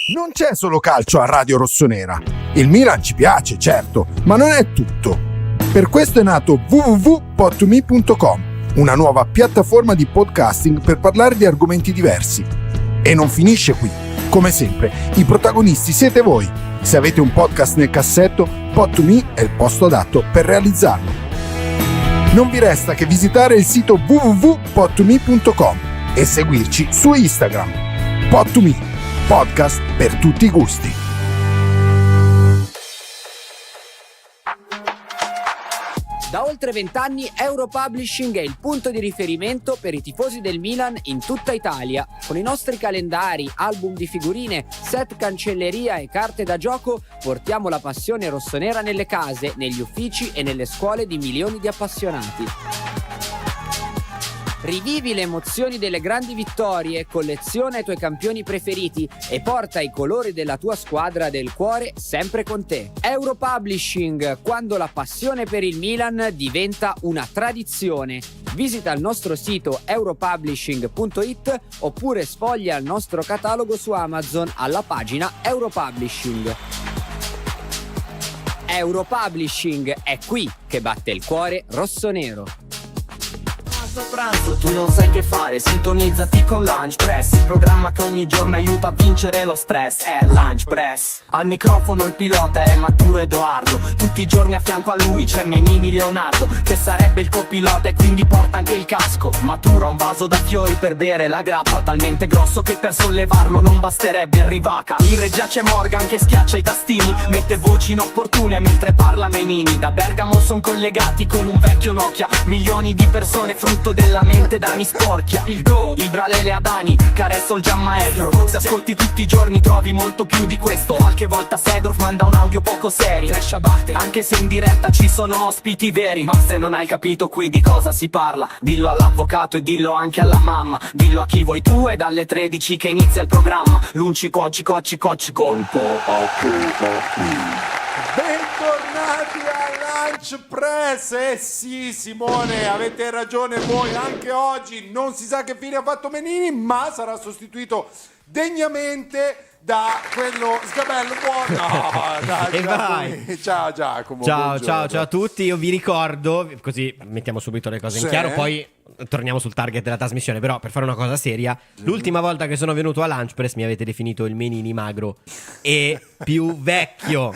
Non c'è solo calcio a Radio Rossonera. Il Milan ci piace, certo, ma non è tutto. Per questo è nato www.pod2me.com, una nuova piattaforma di podcasting per parlare di argomenti diversi. E non finisce qui. Come sempre, i protagonisti siete voi. Se avete un podcast nel cassetto, Pod2Me è il posto adatto per realizzarlo. Non vi resta che visitare il sito www.pod2me.com e seguirci su Instagram. Pod2Me, podcast per tutti i gusti. Da oltre 20 anni Europublishing è il punto di riferimento per i tifosi del Milan in tutta Italia. Con i nostri calendari, album di figurine, set cancelleria e carte da gioco portiamo la passione rossonera nelle case, negli uffici e nelle scuole di milioni di appassionati. Rivivi le emozioni delle grandi vittorie, colleziona i tuoi campioni preferiti e porta i colori della tua squadra del cuore sempre con te. Europublishing, quando la passione per il Milan diventa una tradizione. Visita il nostro sito europublishing.it oppure sfoglia il nostro catalogo su Amazon alla pagina Europublishing. Europublishing è qui che batte il cuore rossonero. Pranzo, tu non sai che fare, sintonizzati con Lunch Press, il programma che ogni giorno aiuta a vincere lo stress. È Lunch Press. Al microfono il pilota è Maturo Edoardo, tutti i giorni a fianco a lui c'è Menini Leonardo, che sarebbe il copilota e quindi porta anche il casco. Maturo ha un vaso da fiori per bere la grappa, talmente grosso che per sollevarlo non basterebbe il Rivaca. In regia c'è Morgan che schiaccia i tastini, mette voci inopportune mentre parla Menini. Da Bergamo son collegati con un vecchio Nokia, milioni di persone frutto della mente da mi sporchia. Il Go, il Bralele Adani, Caresso il Giammaestro. Se ascolti tutti i giorni trovi molto più di questo. Qualche volta Sedorf manda un audio poco serio, Trash abbatte, anche se in diretta ci sono ospiti veri. Ma se non hai capito qui di cosa si parla, dillo all'avvocato e dillo anche alla mamma. Dillo a chi vuoi tu, è dalle 13 che inizia il programma. Lunci cocci cocci cocci colpo. Bentornati a Lunch Press. Sì, Simone, avete ragione voi, anche oggi non si sa che fine ha fatto Menini, ma sarà sostituito degnamente da quello sgabello buono. No, dai, E vai. Ciao Giacomo. Ciao buongiorno. a tutti, io vi ricordo, così mettiamo subito le cose in Sì. chiaro, poi torniamo sul target della trasmissione, però per fare una cosa seria, l'ultima volta che sono venuto a Lunch Press mi avete definito il Menini magro e più vecchio.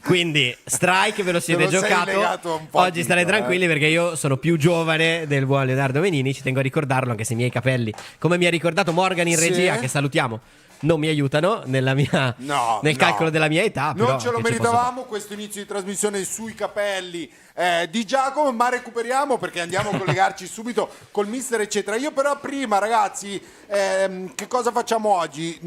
Quindi strike ve lo siete Te lo sei giocato. legato un po' Oggi al starete dito, tranquilli perché io sono più giovane del buon Leonardo Menini. Ci tengo a ricordarlo, anche se i miei capelli, come mi ha ricordato Morgan in Sì. regia, che salutiamo, non mi aiutano nel calcolo della mia età. Non però ce lo che ci posso meritavamo questo inizio di trasmissione sui capelli di Giacomo, ma recuperiamo perché andiamo a collegarci subito col mister eccetera. Io però prima, ragazzi, che cosa facciamo oggi?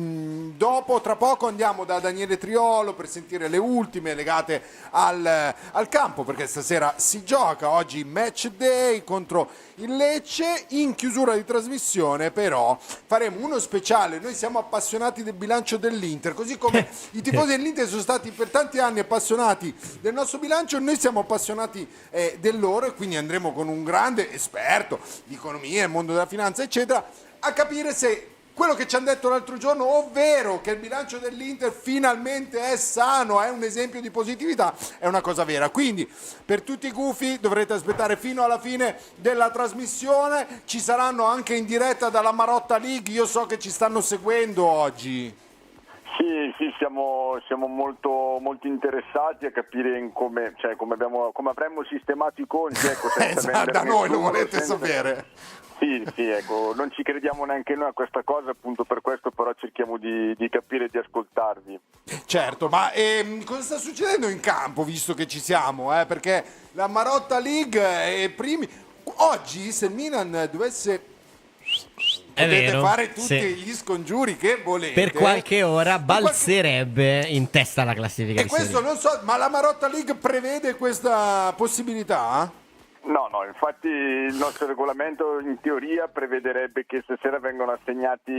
Dopo, tra poco andiamo da Daniele Triolo per sentire le ultime legate al campo, perché stasera si gioca oggi match day contro il Lecce. In chiusura di trasmissione però faremo uno speciale. Noi siamo appassionati del bilancio dell'Inter, così come i tifosi dell'Inter sono stati per tanti anni appassionati del nostro bilancio, noi siamo appassionati del loro, e quindi andremo con un grande esperto di economia e mondo della finanza eccetera a capire se quello che ci hanno detto l'altro giorno, ovvero che il bilancio dell'Inter finalmente è sano, è un esempio di positività, è una cosa vera. Quindi per tutti i gufi dovrete aspettare fino alla fine della trasmissione. Ci saranno anche in diretta dalla Marotta League, io so che ci stanno seguendo oggi. Sì, siamo molto interessati a capire come avremmo sistemato i conti, ecco, senza Esatto, da venderne noi lo nessuno, volete senza- sapere. Sì, ecco, non ci crediamo neanche noi a questa cosa, appunto per questo però cerchiamo di capire e di ascoltarvi. Certo, ma cosa sta succedendo in campo, visto che ci siamo? Perché la Marotta League è primi. Oggi, se il Milan dovesse... È Potete vero, fare tutti sì. gli scongiuri che volete. Per qualche ora Per qualche- balzerebbe in testa alla classifica E di questo Serie A. non so, ma la Marotta League prevede questa possibilità? No, infatti il nostro regolamento in teoria prevederebbe che stasera vengono assegnati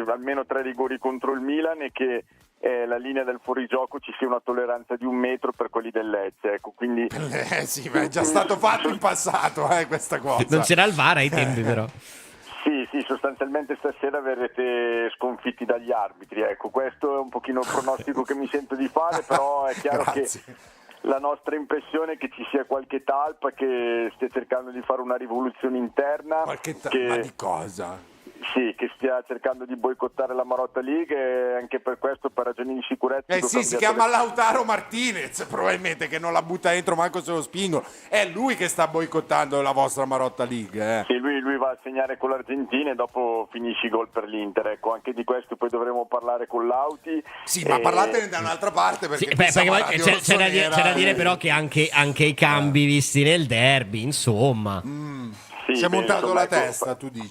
almeno 3 rigori contro il Milan e che la linea del fuorigioco ci sia una tolleranza di 1 metro per quelli del Lecce, ecco, quindi... Sì, ma è già stato fatto in passato, questa cosa. Non c'era il VAR ai tempi però. Sì, sostanzialmente stasera verrete sconfitti dagli arbitri, ecco, questo è un pochino il pronostico che mi sento di fare, però è chiaro che la nostra impressione è che ci sia qualche talpa che stia cercando di fare una rivoluzione interna. Ma di cosa? Sì, che stia cercando di boicottare la Marotta League e anche per questo, per ragioni di sicurezza... si chiama Lautaro Martinez, probabilmente, che non la butta dentro manco se lo spingono. È lui che sta boicottando la vostra Marotta League. Sì, lui va a segnare con l'Argentina e dopo finisce i gol per l'Inter. Ecco, anche di questo poi dovremo parlare con Lauti. Sì, ma parlatene da un'altra parte, perché, perché c'è da dire però che anche i cambi visti nel derby, insomma... Sì, si è montato insomma, la testa, tu dici.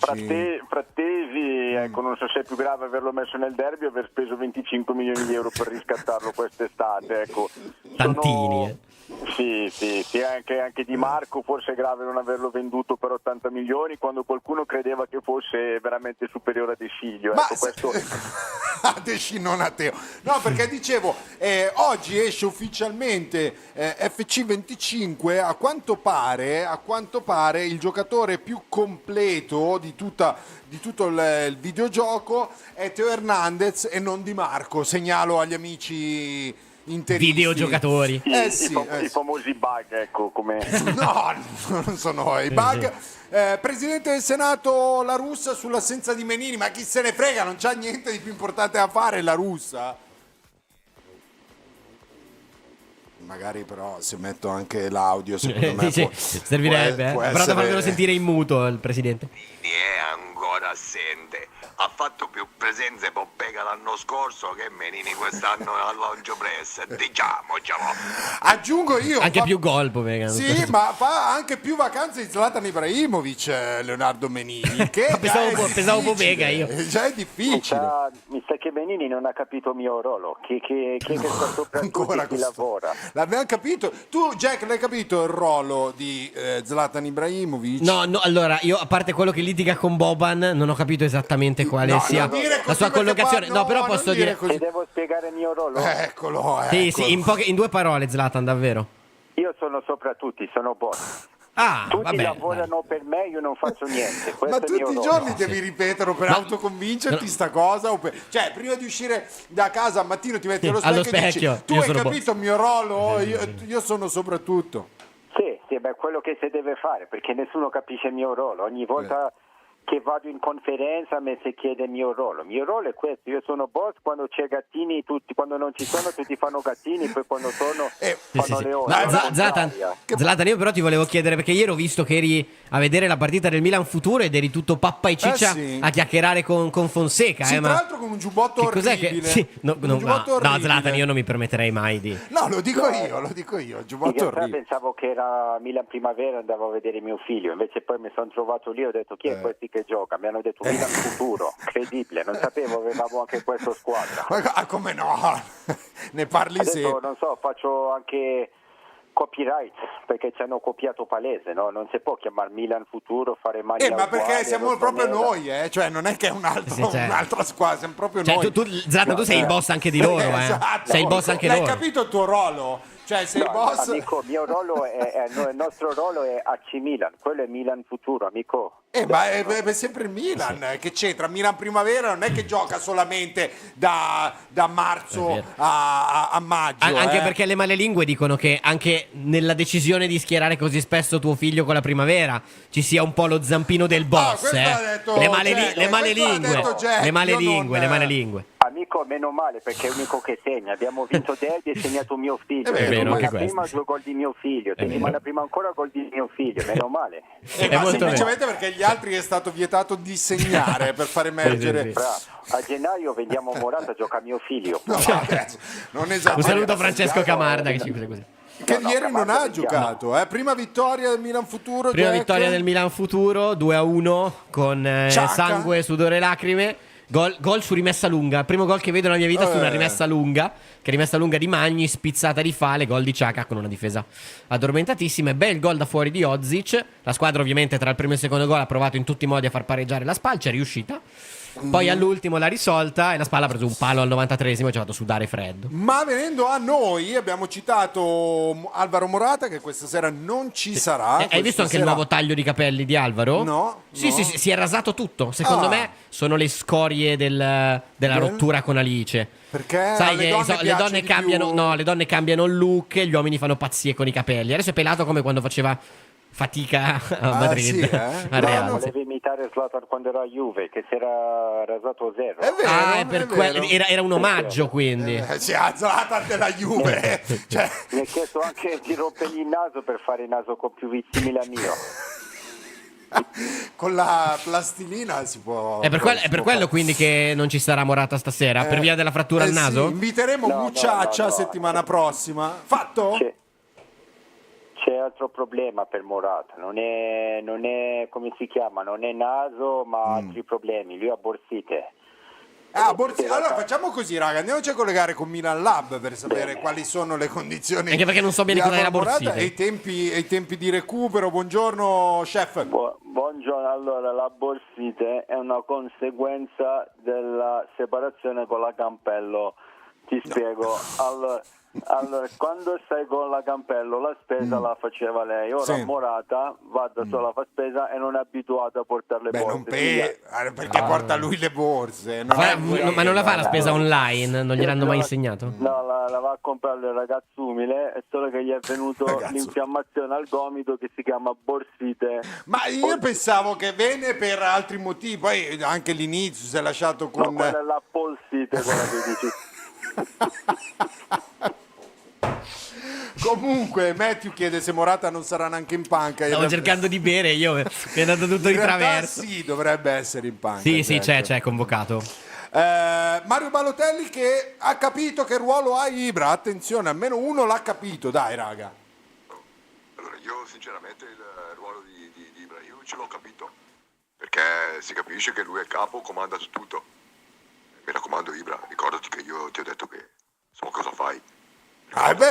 Frattesi, ecco, non so se è più grave averlo messo nel derby o aver speso 25 milioni di euro per riscattarlo quest'estate, ecco. Tantini, Sì, anche Di Marco forse è grave non averlo venduto per 80 milioni quando qualcuno credeva che fosse veramente superiore a De Sciglio. Ma ecco, questo... a De Sciglio, non a Teo. No, perché dicevo, oggi esce ufficialmente FC25, a quanto pare il giocatore più completo di tutto il videogioco è Teo Hernandez e non Di Marco, segnalo agli amici interisti. Videogiocatori. I famosi bug, ecco, come... No, non sono i bug. Presidente del Senato La Russa sull'assenza di Menini, ma chi se ne frega, non c'ha niente di più importante da fare La Russa. Magari però se metto anche l'audio, secondo me servirebbe, può però essere... da farvelo sentire in muto il presidente. È ancora assente. Ha fatto più presenze Poppega l'anno scorso che Menini quest'anno al Launch Press, diciamocelo. Aggiungo io, anche più gol Poppega. Sì, ma fa anche più vacanze di Zlatan Ibrahimovic, Leonardo Menini, che pensavo Poppega io. Già è difficile. Mi sa che Menini non ha capito il mio ruolo, che sta sopra ancora tutti chi lavora. L'abbiamo capito. Tu, Jack, l'hai capito il ruolo di Zlatan Ibrahimovic? No, allora io, a parte quello che litiga con Boban, non ho capito esattamente quale sia la sua collocazione. No, però posso dire Ti devo spiegare il mio ruolo? Eccolo. Sì, in 2 parole, Zlatan, davvero. Io sono sopra tutti, sono boss. Tutti vabbè, lavorano per me, io non faccio niente. Ma tutti i giorni devi ripeterlo per autoconvincerti sta cosa? Cioè, prima di uscire da casa al mattino ti metti allo specchio e dici, tu hai capito il mio ruolo? Io sono soprattutto. Sì, beh, quello che si deve fare, perché nessuno capisce il mio ruolo. Ogni volta che vado in conferenza mi si chiede il mio ruolo. Il mio ruolo è questo, io sono boss, quando c'è gattini, tutti, quando non ci sono tutti fanno gattini, poi quando sono fanno leoni. Zlatan, io però ti volevo chiedere, perché ieri ho visto che eri a vedere la partita del Milan Futuro ed eri tutto pappa e ciccia a chiacchierare con Fonseca. Sì, tra l'altro con un giubbotto orribile. No, Zlatan, io non mi permetterei mai di... No, lo dico io, giubbotto orribile. Pensavo che era Milan Primavera, andavo a vedere mio figlio, invece poi mi sono trovato lì e ho detto chi è questi che gioca? Mi hanno detto Milan Futuro, credibile, non sapevo avevamo anche questa squadra. Ma come no? Ne parli adesso, non so, faccio anche copyright perché ci hanno copiato palese, no? Non si può chiamare Milan Futuro, fare mani ma perché siamo proprio noi, cioè non è che è un'altra squadra, siamo proprio noi. Zlatan, tu sei il boss anche di loro, esatto. Sei il boss anche loro. Hai capito il tuo ruolo? Cioè, sei boss. Amico, il nostro ruolo è AC Milan, quello è Milan Futuro, amico. Ma è sempre il Milan, che c'entra? Milan Primavera non è che gioca solamente da marzo a maggio. Anche perché le malelingue dicono che anche nella decisione di schierare così spesso tuo figlio con la Primavera ci sia un po' lo zampino del boss. Le malelingue. Amico, meno male, perché è l'unico che segna. Abbiamo vinto derby e segnato mio figlio. Settimana prima 2 gol di mio figlio. Settimana prima ancora gol di mio figlio. Meno male. Ma semplicemente perché gli altri è stato vietato di segnare per far emergere. A gennaio vendiamo Morata, gioca mio figlio. No, non esagero. Un saluto a Francesco Camarda che ci chiude così. Che ieri non ha giocato, prima vittoria del Milan Futuro. Vittoria del Milan Futuro 2-1 con sangue, sudore e lacrime. Gol su rimessa lunga. Primo gol che vedo nella mia vita su una rimessa lunga. Che rimessa lunga di Magni, spizzata di Fale. Gol di Xhaka con una difesa addormentatissima. E bel gol da fuori di Ozic. La squadra ovviamente tra il primo e il secondo gol ha provato in tutti i modi a far pareggiare la Spal. Ci è riuscita. Poi all'ultimo l'ha risolta e la Spal ha preso un palo al 93esimo e ci ha fatto sudare freddo. Ma venendo a noi, abbiamo citato Alvaro Morata che questa sera non ci sarà. Hai visto anche il nuovo taglio di capelli di Alvaro? No. Sì, no. sì, sì, si è rasato tutto. Secondo me sono le scorie della rottura con Alice. Perché sai alle che donne le donne piace di cambiano, più- no, le donne cambiano il look e gli uomini fanno pazzie con i capelli. Adesso è pelato come quando faceva fatica a Madrid. sì, eh? A No, Real. no. Volevi imitare Zlatan quando era a Juve, che si era rasato a zero. È vero, Ah, è per vero. era un omaggio, quindi. Si è alzata della Juve. Cioè, Mi ha chiesto anche di rompergli il naso per fare il naso con più simile al mio. con la plastilina si può. È per, si può quello fare. quindi che non ci sarà Morata stasera? Per via della frattura al naso? Sì, inviteremo No, Mucciaccia no. settimana prossima. Fatto? C'è altro problema per Morata, non è come si chiama, non è naso ma altri problemi, lui ha borsite. Allora facciamo così, raga. Andiamoci a collegare con Milan Lab per sapere quali sono le condizioni. Anche perché non so bene di cos'è la Alvaro Morata borsite. e i tempi di recupero. Buongiorno, chef. Buongiorno, allora la borsite è una conseguenza della separazione con la Campello, ti spiego. Allora, quando sei con la Campello la spesa la faceva lei, ora Sì. Morata va da sola a fare spesa e non è abituato a portare le Beh, borse. non via. perché porta lui le borse. Non è Ma non la fa la spesa online? Non gliel'hanno mai insegnato? No, la va a comprare il ragazzo umile, è solo che gli è venuto Ragazzo. l'infiammazione al gomito che si chiama borsite. Ma io pensavo che venne per altri motivi, poi anche l'inizio si è lasciato No, con... quella è la polsite, quella che dici. Comunque Matthew chiede se Morata non sarà neanche in panca. Stavo cercando di bere io, mi è andato tutto di In realtà traverso. sì, dovrebbe essere in panca. Sì, sì, certo. c'è convocato. Mario Balotelli che ha capito che ruolo ha Ibra, attenzione, almeno uno l'ha capito, dai raga. Allora, io sinceramente il ruolo di Ibrahimovic l'ho capito, perché si capisce che lui è il capo, comanda su tutto. Mi raccomando Ibra, ricordati che io ti ho detto che insomma cosa fai.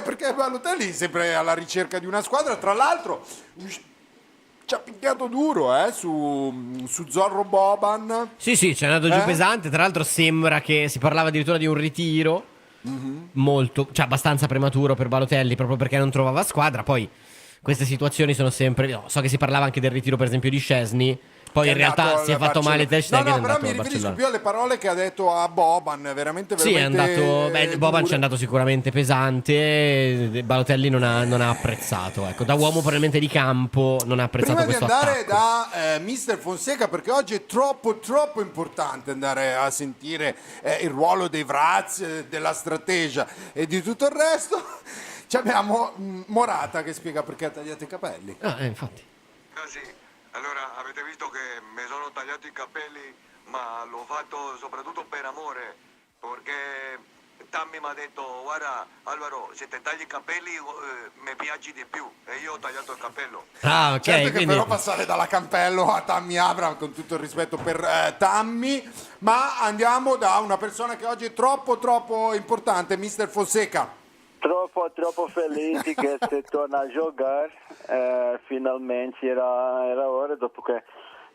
Perché Balotelli è sempre alla ricerca di una squadra, tra l'altro ci ha picchiato duro su Zorro Boban. Sì, sì, c'è andato giù pesante. Tra l'altro sembra che si parlava addirittura di un ritiro molto, cioè abbastanza prematuro per Balotelli, proprio perché non trovava squadra. Poi queste situazioni sono sempre... no, so che si parlava anche del ritiro per esempio di Szczesny. Poi in realtà si è fatto male Ter Stegen, No, è però andato mi a riferisco Barcellona. più alle parole che ha detto a Boban, veramente Sì, è andato. Boban dure. ci è andato sicuramente pesante. Balotelli non ha apprezzato. Ecco, da uomo probabilmente di campo non ha apprezzato Prima di questo andare attacco. da Mister Fonseca, perché oggi è troppo importante andare a sentire il ruolo dei Vraz, della strategia e di tutto il resto, ci abbiamo Morata che spiega perché ha tagliato i capelli. Infatti. Ah sì, allora avete visto che mi sono tagliato i capelli, ma l'ho fatto soprattutto per amore, perché Tammy mi ha detto guarda Alvaro, se ti tagli i capelli mi piaci di più e io ho tagliato il capello. Ah, ok. Certo che quindi... però passare dalla Campello a Tammy Abraham, con tutto il rispetto per Tammy, ma andiamo da una persona che oggi è troppo importante, Mister Fonseca. Troppo felici che si torna a giocare, finalmente era ora dopo che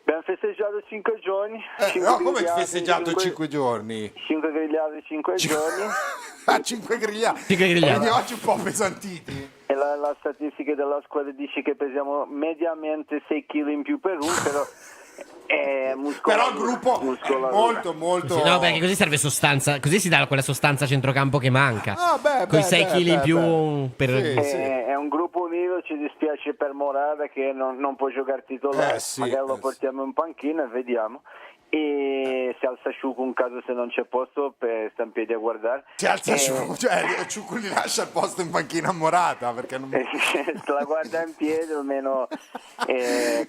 abbiamo festeggiato 5 giorni. No, come hai festeggiato 5 giorni? 5 grigliati 5 giorni. A 5 grigliati. 5 grigliati. Quindi oggi un po' pesantiti. E la statistica della squadra dice che pesiamo mediamente 6 kg in più per uno, però è Però il gruppo è molto Sì, no, perché così serve sostanza, così si dà quella sostanza a centrocampo che manca. Con i 6 kg in più per... Sì. È un gruppo unito, ci dispiace per Morata che non può giocare titolare, magari lo portiamo in panchina e vediamo. E si alza Sciucu in caso se non c'è posto per sta in piedi a guardare. Si alza Sciucu, cioè Sciucu gli lascia il posto in panchina a Morata perché non... Se la guarda in piedi almeno è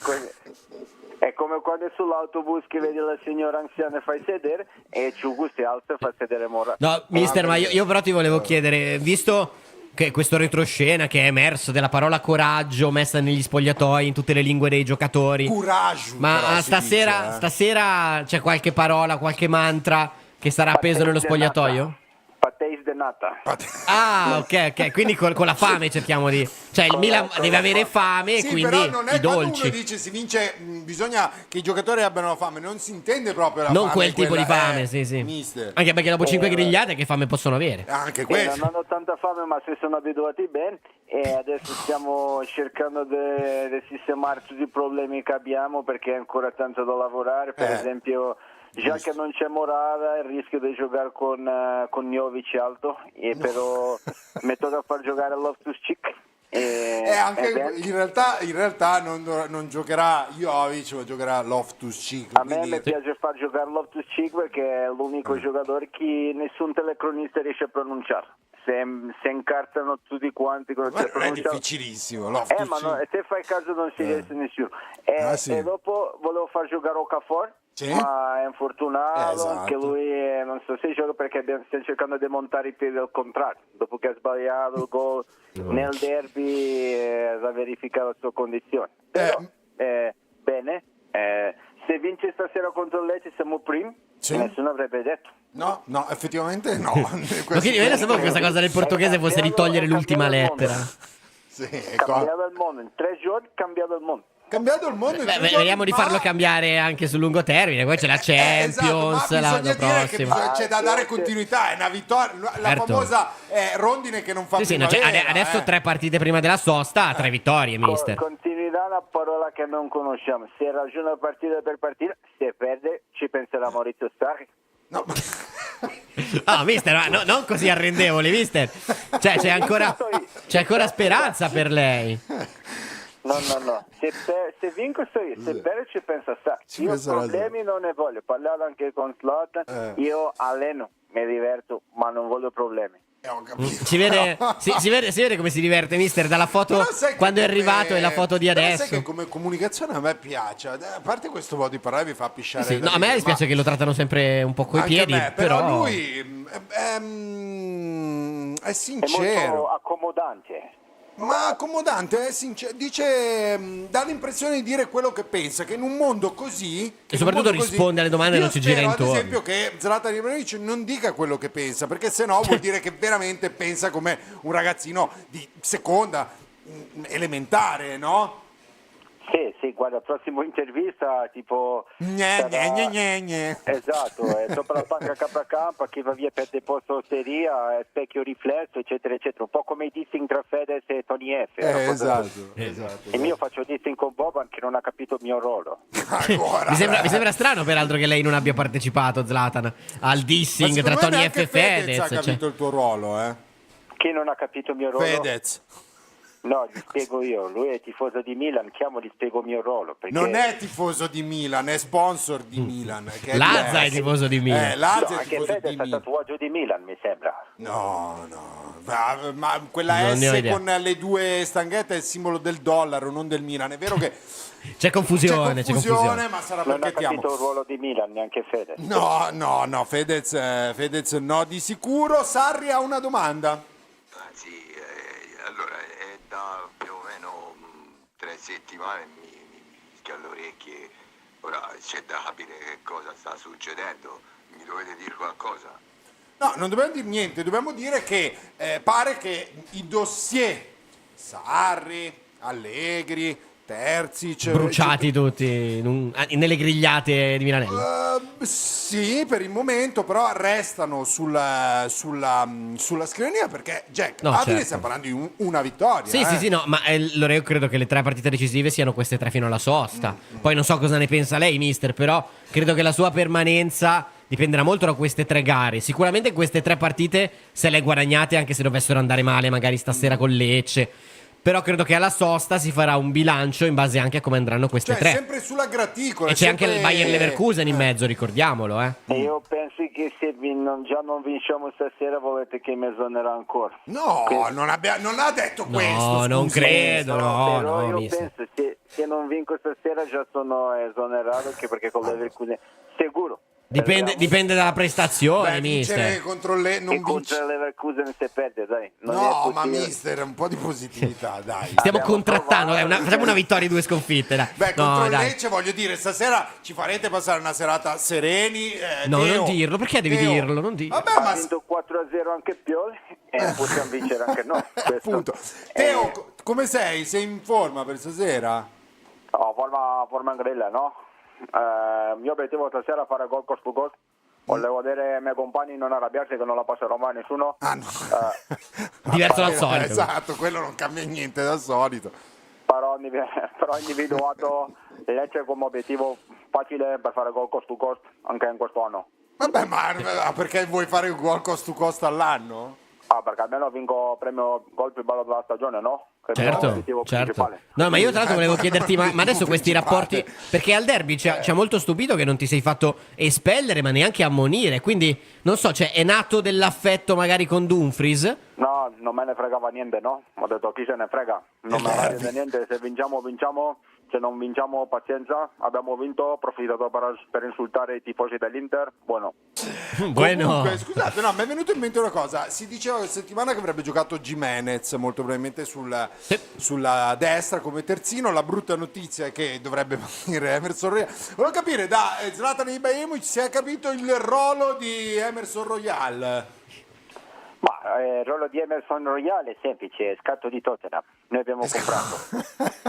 come quando è sull'autobus che vedi la signora anziana e fai sedere e Ciucu si alza e fa sedere Morata. No, mister, ma io però ti volevo chiedere, visto che questo retroscena che è emerso della parola coraggio messa negli spogliatoi in tutte le lingue dei giocatori, Coraggio, ma però, si stasera, dice, stasera c'è qualche parola, qualche mantra che sarà appeso nello spogliatoio? Patéis de catenata. Ah, ok, quindi con la fame cerchiamo di... Cioè il Milan deve avere fame, Sì, quindi però non è i quando dolci. uno dice si vince, bisogna che i giocatori abbiano la fame, non si intende proprio la Non fame. quel tipo quella- di fame, sì. Mister. Anche perché dopo 5 grigliate che fame possono avere? Anche Non questo. hanno tanta fame, ma si sono abituati bene e adesso stiamo cercando di sistemare tutti i problemi che abbiamo perché è ancora tanto da lavorare. Per esempio, già che non c'è Morata, il rischio di giocare con Jovic alto, e però mi tocca far giocare Loftus-Cheek. In realtà non giocherà Jovic, ma giocherà Loftus-Cheek. A me mi piace far giocare Loftus-Cheek perché è l'unico giocatore che nessun telecronista riesce a pronunciare. Se incartano tutti quanti con Ma non è difficilissimo. ma no, te fai caso non si riesce nessuno. E dopo volevo far giocare Okafor, ma è infortunato, Esatto. anche lui non so se gioca perché stiamo cercando di montare i piedi al contrario. Dopo che ha sbagliato il gol nel derby, va verificare la sua condizione. Però bene, se vince stasera contro il Lecce siamo primi, nessuno avrebbe detto. No, effettivamente no. Ma quindi io non sapevo che questa cosa del portoghese fosse di togliere l'ultima lettera. Sì, Cambiato il mondo, in 3 giorni cambiato il mondo. Cambiato il mondo. Vediamo di farlo cambiare anche sul lungo termine. Poi c'è la Champions l'anno prossimo. C'è da dare continuità, è una vittoria, la Certo. famosa rondine che non fa Sì, no, primavera, adesso 3 partite prima della sosta, 3 vittorie, mister. Continuità è una parola che non conosciamo. Se ragiona partita per partita, se perde ci penserà Maurizio Sarri. No. Ah, mister, non così arrendevoli, mister. Cioè, c'è ancora speranza per lei. No. Se vinco sto io, se perdo ci pensa Sarri. Io problemi non ne voglio. Parlavo anche con Zlatan. Io alleno, mi diverto, ma non voglio problemi. Si vede come si diverte, mister, dalla foto quando è arrivato e la foto di adesso. Sai che come comunicazione a me piace. A parte questo modo di parlare mi fa pisciare. Sì, no, a me dispiace che lo trattano sempre un po' coi anche piedi, a me, però lui è È sincero. molto accomodante. Ma accomodante, è sincero, dà l'impressione di dire quello che pensa, che in un mondo così... E soprattutto risponde alle domande e non ci gira intorno. Ad esempio che Zlatan Ibrahimovic non dica quello che pensa, perché sennò vuol dire che veramente pensa come un ragazzino di seconda elementare, no? Sì, guarda, prossimo intervista tipo esatto, sopra la panca K, chi va via per deposto osteria, specchio riflesso, eccetera eccetera, un po' come i dissing tra Fedez e Tony F. Esatto. Il mio faccio dissing con Boban che non ha capito il mio ruolo. Ancora, mi sembra strano peraltro che lei non abbia partecipato, Zlatan, al dissing tra Tony F e Fedez. ha capito il tuo ruolo, Chi non ha capito il mio ruolo? Fedez. No, gli spiego io, lui è tifoso di Milan, gli spiego il mio ruolo. Perché... Non è tifoso di Milan, è sponsor di Milan. Che è Lazza è tifoso di Milan. Lazza è anche tifoso Fedez di ha Milan. tatuaggio di Milan, mi sembra. No, ma quella Non ne ho S idea. con le 2 stanghette è il simbolo del dollaro, non del Milan. È vero che C'è confusione, ma sarà Non perché ha capito il ruolo di Milan, neanche Fedez. No, Fedez no, di sicuro. Sarri ha una domanda. Sì, allora è da più o meno 3 settimane mi fischia alle orecchie. Ora c'è da capire che cosa sta succedendo. Mi dovete dire qualcosa? No, non dobbiamo dire niente, dobbiamo dire che pare che i dossier Sarri, Allegri, Terzic Bruciati tutti nelle grigliate di Milanello. sì, per il momento, però restano sulla scrivania perché Jack, Certo. stiamo parlando di una vittoria. Sì, no, ma allora io credo che le 3 partite decisive siano queste 3 fino alla sosta. Poi non so cosa ne pensa lei, mister, però credo che la sua permanenza dipenderà molto da queste 3 gare. Sicuramente queste 3 partite se le guadagnate, anche se dovessero andare male magari stasera con Lecce. Però credo che alla sosta si farà un bilancio in base anche a come andranno queste 3. Sempre sulla graticola. E c'è anche il Bayern Leverkusen in mezzo, ricordiamolo. Io penso che se già non vinciamo stasera volete che mi esonerà ancora. No, non ha detto questo. No, non scusi. credo, Però no, io mister. penso se non vinco stasera già sono esonerato, anche perché con Leverkusen sicuro Dipende dalla prestazione, vincere mister. contro le non E contro vince. Leverkusen si perde, dai. Non è No, ma possibile. mister, un po' di positività, dai. Stiamo Abbiamo contrattando, provato. dai, facciamo una vittoria e 2 sconfitte. Dai. Beh, contro No, il dai. Lecce voglio dire, stasera ci farete passare una serata sereni. No, Teo. non dirlo, perché devi Teo. dirlo? Non dirlo. Vabbè, Ha ma vinto 4-0 anche Pioli e possiamo vincere anche noi. Questo. appunto. Teo, come sei? Sei in forma per stasera? Forma in grilla, no? Il mio obiettivo stasera è fare gol cost to cost. Volevo vedere i miei compagni non arrabbiarsi che non la passerò mai a nessuno. Ah, no. Diverso dal solito. Esatto, quello non cambia niente dal solito. Però ho individuato Lecce come obiettivo facile per fare gol cost to cost anche in questo anno. Vabbè, ma perché vuoi fare il gol cost to cost all'anno? Perché almeno vinco premio gol più bello della stagione, no? Che è il Certo, obiettivo certo. principale. No, ma io tra l'altro volevo chiederti, ma adesso questi Principale. rapporti, perché al derby ci ha molto stupito che non ti sei fatto espellere, ma neanche ammonire, quindi non so, cioè è nato dell'affetto magari con Dumfries? No, non me ne fregava niente, no? Ho detto chi se ne frega, non me ne frega niente, se vinciamo, se non vinciamo pazienza, abbiamo vinto, ho approfittato per insultare i tifosi dell'Inter, bueno. Bueno. Comunque, scusate, no, mi è venuto in mente una cosa. Si diceva questa settimana che avrebbe giocato Gimenez, molto probabilmente sulla destra come terzino. La brutta notizia è che dovrebbe venire Emerson Royal. Volevo capire da Zlatan Ibrahimovic se ha capito il ruolo di Emerson Royal. Ma il ruolo di Emerson Royal è semplice, è scatto di Tottenham, noi abbiamo comprato.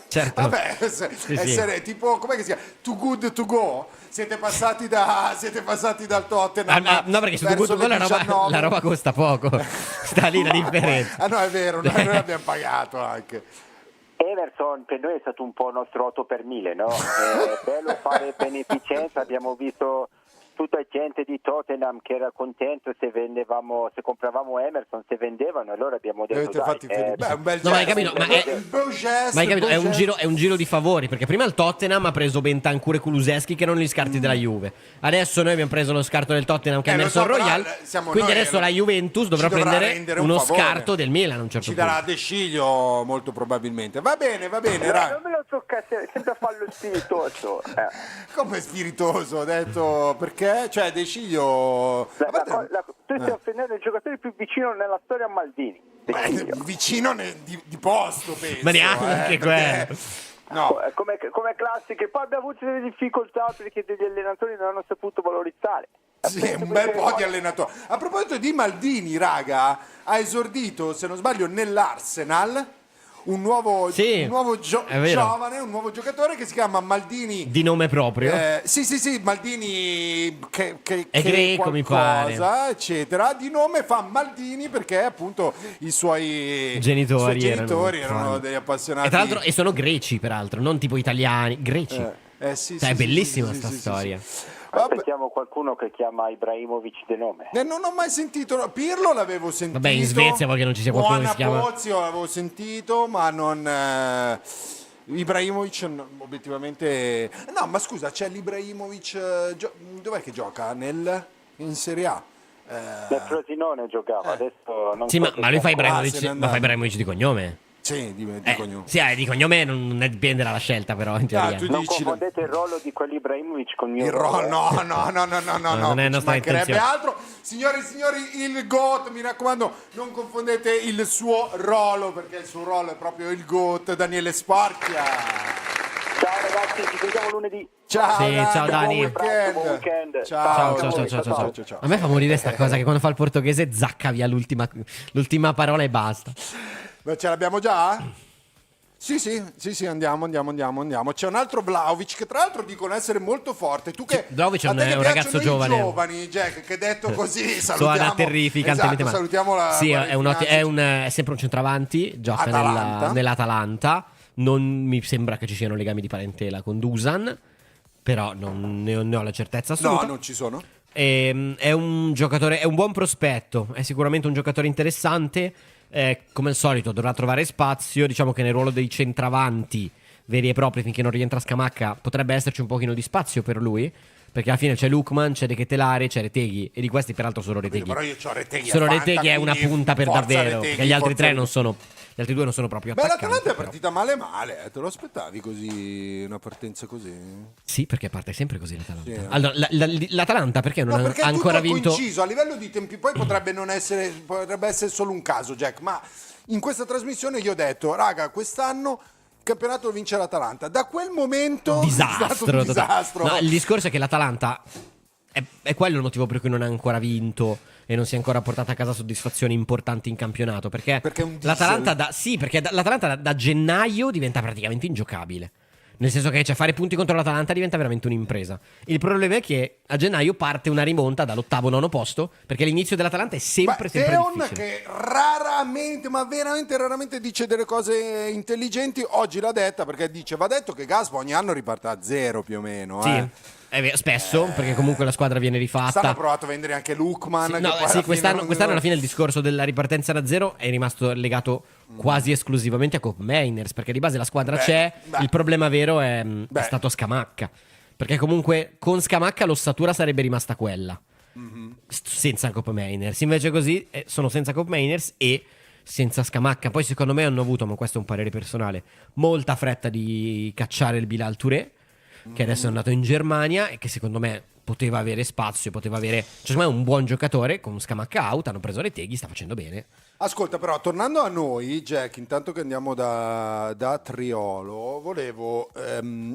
Certo. Vabbè, sì. essere tipo, com'è che si chiama? Too good to go? Siete passati dal Tottenham. No, perché su verso Google le 19. la roba costa poco. Sta lì la differenza. Ah no, è vero, noi abbiamo pagato anche. Emerson per noi è stato un po' il nostro 8 per 1000, no? È bello fare beneficenza, abbiamo visto tutta gente di Tottenham che era contento se compravamo Emerson, se vendevano, allora abbiamo detto Avete fatti felici. Beh, un bel No, ma hai gesto. capito, ma è- Un bel gesto, Ma hai capito? un bel gesto. È un giro di favori, perché prima il Tottenham ha preso Bentancur e Kulusevski che erano gli scarti della Juve. Adesso noi abbiamo preso lo scarto del Tottenham che è lo Emerson so, però Royal. siamo Quindi noi, adesso la Juventus dovrà ci dovrà prendere rendere un uno favore. scarto del Milan a un certo Ci punto. darà De Sciglio molto probabilmente. Va bene, Non raga. me lo toccate, sempre fallo spiritoso. Come spiritoso, ho detto perché? Cioè De Sciglio Tu stai offendendo il giocatore più vicino nella storia a Maldini. De Sciglio. vicino di posto, penso. Ma neanche perché- No. Come classiche, poi abbiamo avuto delle difficoltà perché degli allenatori non hanno saputo valorizzare. Sì, un bel po' di allenatori. A proposito di Maldini, raga, ha esordito, se non sbaglio, nell'Arsenal un nuovo, Sì, è vero. giovane, un nuovo giocatore che si chiama Maldini. Di nome proprio. Sì, Maldini che È greco, mi pare. qualcosa, eccetera. Di nome fa Maldini perché appunto i suoi Genitori erano fan. degli appassionati. E tra l'altro e sono greci, peraltro, non tipo italiani, greci. Sì, Cioè, è bellissima sta sì, storia. sì. Vabbè. Aspettiamo qualcuno che chiama Ibrahimovic de nome. Non ho mai sentito, Pirlo l'avevo sentito. Vabbè, in Svezia vuoi che non ci sia qualcuno che si chiama- Pozio l'avevo sentito, ma non Ibrahimovic obiettivamente. No, ma scusa, c'è l'Ibrahimovic dov'è che gioca? In Serie A. Nel Frosinone giocava, adesso non Sì, so ma se lui fa sia- se Ibrahimovic, n'è ma andato. fa Ibrahimovic di cognome. Sì, di cognome. Sì, di cognome non dipende dalla scelta, però in teoria. tu Non dici- confondete il ruolo di quell'Ibrahimovic con il mio Il ruolo. no, non è ci nostra mancherebbe intenzione. altro. Signori e signori, il GOAT, mi raccomando, non confondete il suo ruolo, perché il suo ruolo è proprio il GOAT, Daniele Sporchia. Ciao ragazzi, ci vediamo lunedì. Ciao, Sì, Dani, ciao, Dani. buon weekend. Buon weekend. Ciao, Ciao. A me fa morire sta cosa che quando fa il portoghese zacca via l'ultima parola e basta. Beh, ce l'abbiamo già? Sì, andiamo. C'è un altro Vlahovic che tra l'altro dicono essere molto forte. Tu che Vlahovic è a un- te che è un piacciono ragazzo i giovane. giovani, Jack, che detto così salutiamo. Suona terrificantemente esatto, male. salutiamo la Sì, guardia di finanza. è sempre un centravanti, gioca Atalanta. nell'Atalanta. Non mi sembra che ci siano legami di parentela con Dusan, però non ne ho la certezza assoluta. No, non ci sono. È un giocatore, è un buon prospetto, è sicuramente un giocatore interessante. Come al solito dovrà trovare spazio. Diciamo che nel ruolo dei centravanti veri e propri, finché non rientra Scamacca, potrebbe esserci un pochino di spazio per lui, perché alla fine c'è Lukman, c'è De Ketelare, c'è Retegui, e di questi peraltro solo Retegui. Però io c'ho Retegui. Solo a Retegui è una quindi punta per forza davvero, Retegui, perché gli altri forza tre non sono gli altri due non sono proprio Beh, attaccanti. l'Atalanta è però. partita male, te lo aspettavi così, una partenza così? Sì, perché parte sempre così l'Atalanta. Sì. Allora, l'Atalanta perché non No, ha perché ancora tutto vinto? coinciso a livello di tempi, poi potrebbe essere solo un caso, Jack, ma in questa trasmissione io ho detto, raga, quest'anno il campionato lo vince l'Atalanta. Da quel momento è stato un disastro. No, il discorso è che l'Atalanta è quello il motivo per cui non ha ancora vinto e non si è ancora portata a casa soddisfazioni importanti in campionato, perché è un diesel. l'Atalanta l'Atalanta da gennaio diventa praticamente ingiocabile. Nel senso che fare punti contro l'Atalanta diventa veramente un'impresa. Il problema è che a gennaio parte una rimonta dall'8º-9º posto, perché l'inizio dell'Atalanta è sempre Theon difficile. che raramente, ma veramente raramente dice delle cose intelligenti, oggi l'ha detta perché dice, va detto che Gaspa ogni anno riparte a zero più o meno. Sì, è vero, spesso, perché comunque la squadra viene rifatta. Stanno provato a vendere anche Lukman. Sì, no, sì, quest'anno alla fine il discorso della ripartenza da zero è rimasto legato quasi esclusivamente a Koop Meiners, perché di base la squadra c'è, il problema vero è stato Scamacca, perché comunque con Scamacca l'ossatura sarebbe rimasta quella, senza Koop Meiners. Invece così sono senza Koop Meiners e senza Scamacca. Poi secondo me hanno avuto, ma questo è un parere personale, molta fretta di cacciare il Bilal Touré, che adesso è andato in Germania e che secondo me poteva avere spazio, poteva avere, cioè secondo me è un buon giocatore, con Scamacca out, hanno preso Retegui, sta facendo bene. Ascolta, però, tornando a noi, Jack, intanto che andiamo da Triolo, volevo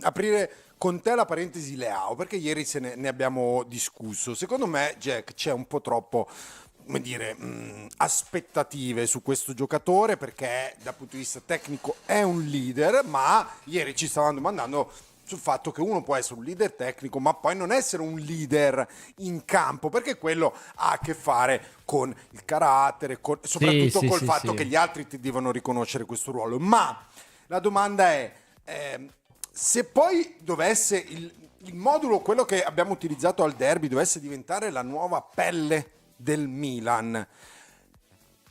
aprire con te la parentesi Leao, perché ieri ne abbiamo discusso. Secondo me, Jack, c'è un po' troppo, come dire, aspettative su questo giocatore, perché dal punto di vista tecnico è un leader, ma ieri ci stavano domandando sul fatto che uno può essere un leader tecnico ma poi non essere un leader in campo, perché quello ha a che fare con il carattere, soprattutto col fatto che gli altri ti devono riconoscere questo ruolo. Ma la domanda è, se poi dovesse il modulo, quello che abbiamo utilizzato al derby, dovesse diventare la nuova pelle del Milan,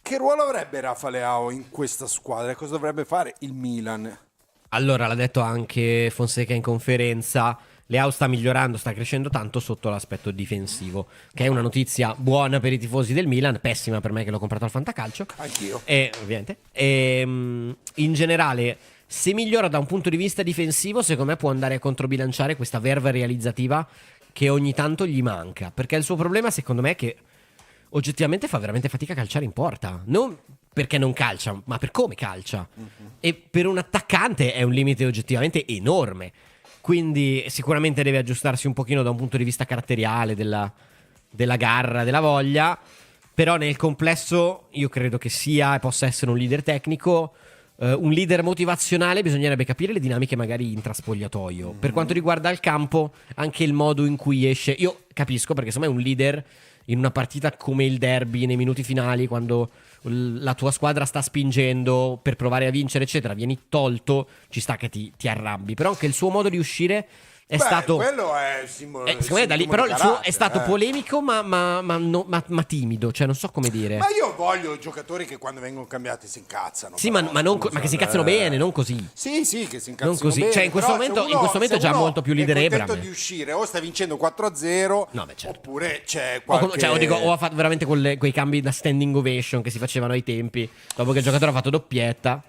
che ruolo avrebbe Rafa Leao in questa squadra? Cosa dovrebbe fare il Milan? Allora, l'ha detto anche Fonseca in conferenza, Leao sta migliorando, sta crescendo tanto sotto l'aspetto difensivo, che è una notizia buona per i tifosi del Milan, pessima per me che l'ho comprato al Fantacalcio. Anch'io. Ovviamente. In generale, se migliora da un punto di vista difensivo, secondo me può andare a controbilanciare questa verve realizzativa che ogni tanto gli manca, perché il suo problema secondo me è che oggettivamente fa veramente fatica a calciare in porta, non perché non calcia, ma per come calcia. E per un attaccante è un limite oggettivamente enorme, quindi sicuramente deve aggiustarsi un pochino da un punto di vista caratteriale, della garra, della voglia, però nel complesso io credo che sia e possa essere un leader tecnico. Un leader motivazionale, bisognerebbe capire le dinamiche magari intraspogliatoio. Per quanto riguarda il campo, anche il modo in cui esce, io capisco, perché secondo me un leader in una partita come il derby, nei minuti finali, quando la tua squadra sta spingendo per provare a vincere eccetera, vieni tolto, ci sta che ti arrabbi, però anche il suo modo di uscire è stato, quello è secondo me da lì, però il suo è stato polemico ma timido, cioè non so come dire. Ma io voglio giocatori che quando vengono cambiati si incazzano. Sì, però, ma che si incazzano bene, non così. Sì, che si incazzano Non così. bene. Cioè, in questo però momento è già molto più leader Ebram. È Ebram. contento di uscire, o stai vincendo 4-0, No, beh, certo. oppure c'è qualche... O ha fatto veramente quei cambi da standing ovation che si facevano ai tempi, dopo che il giocatore ha fatto doppietta.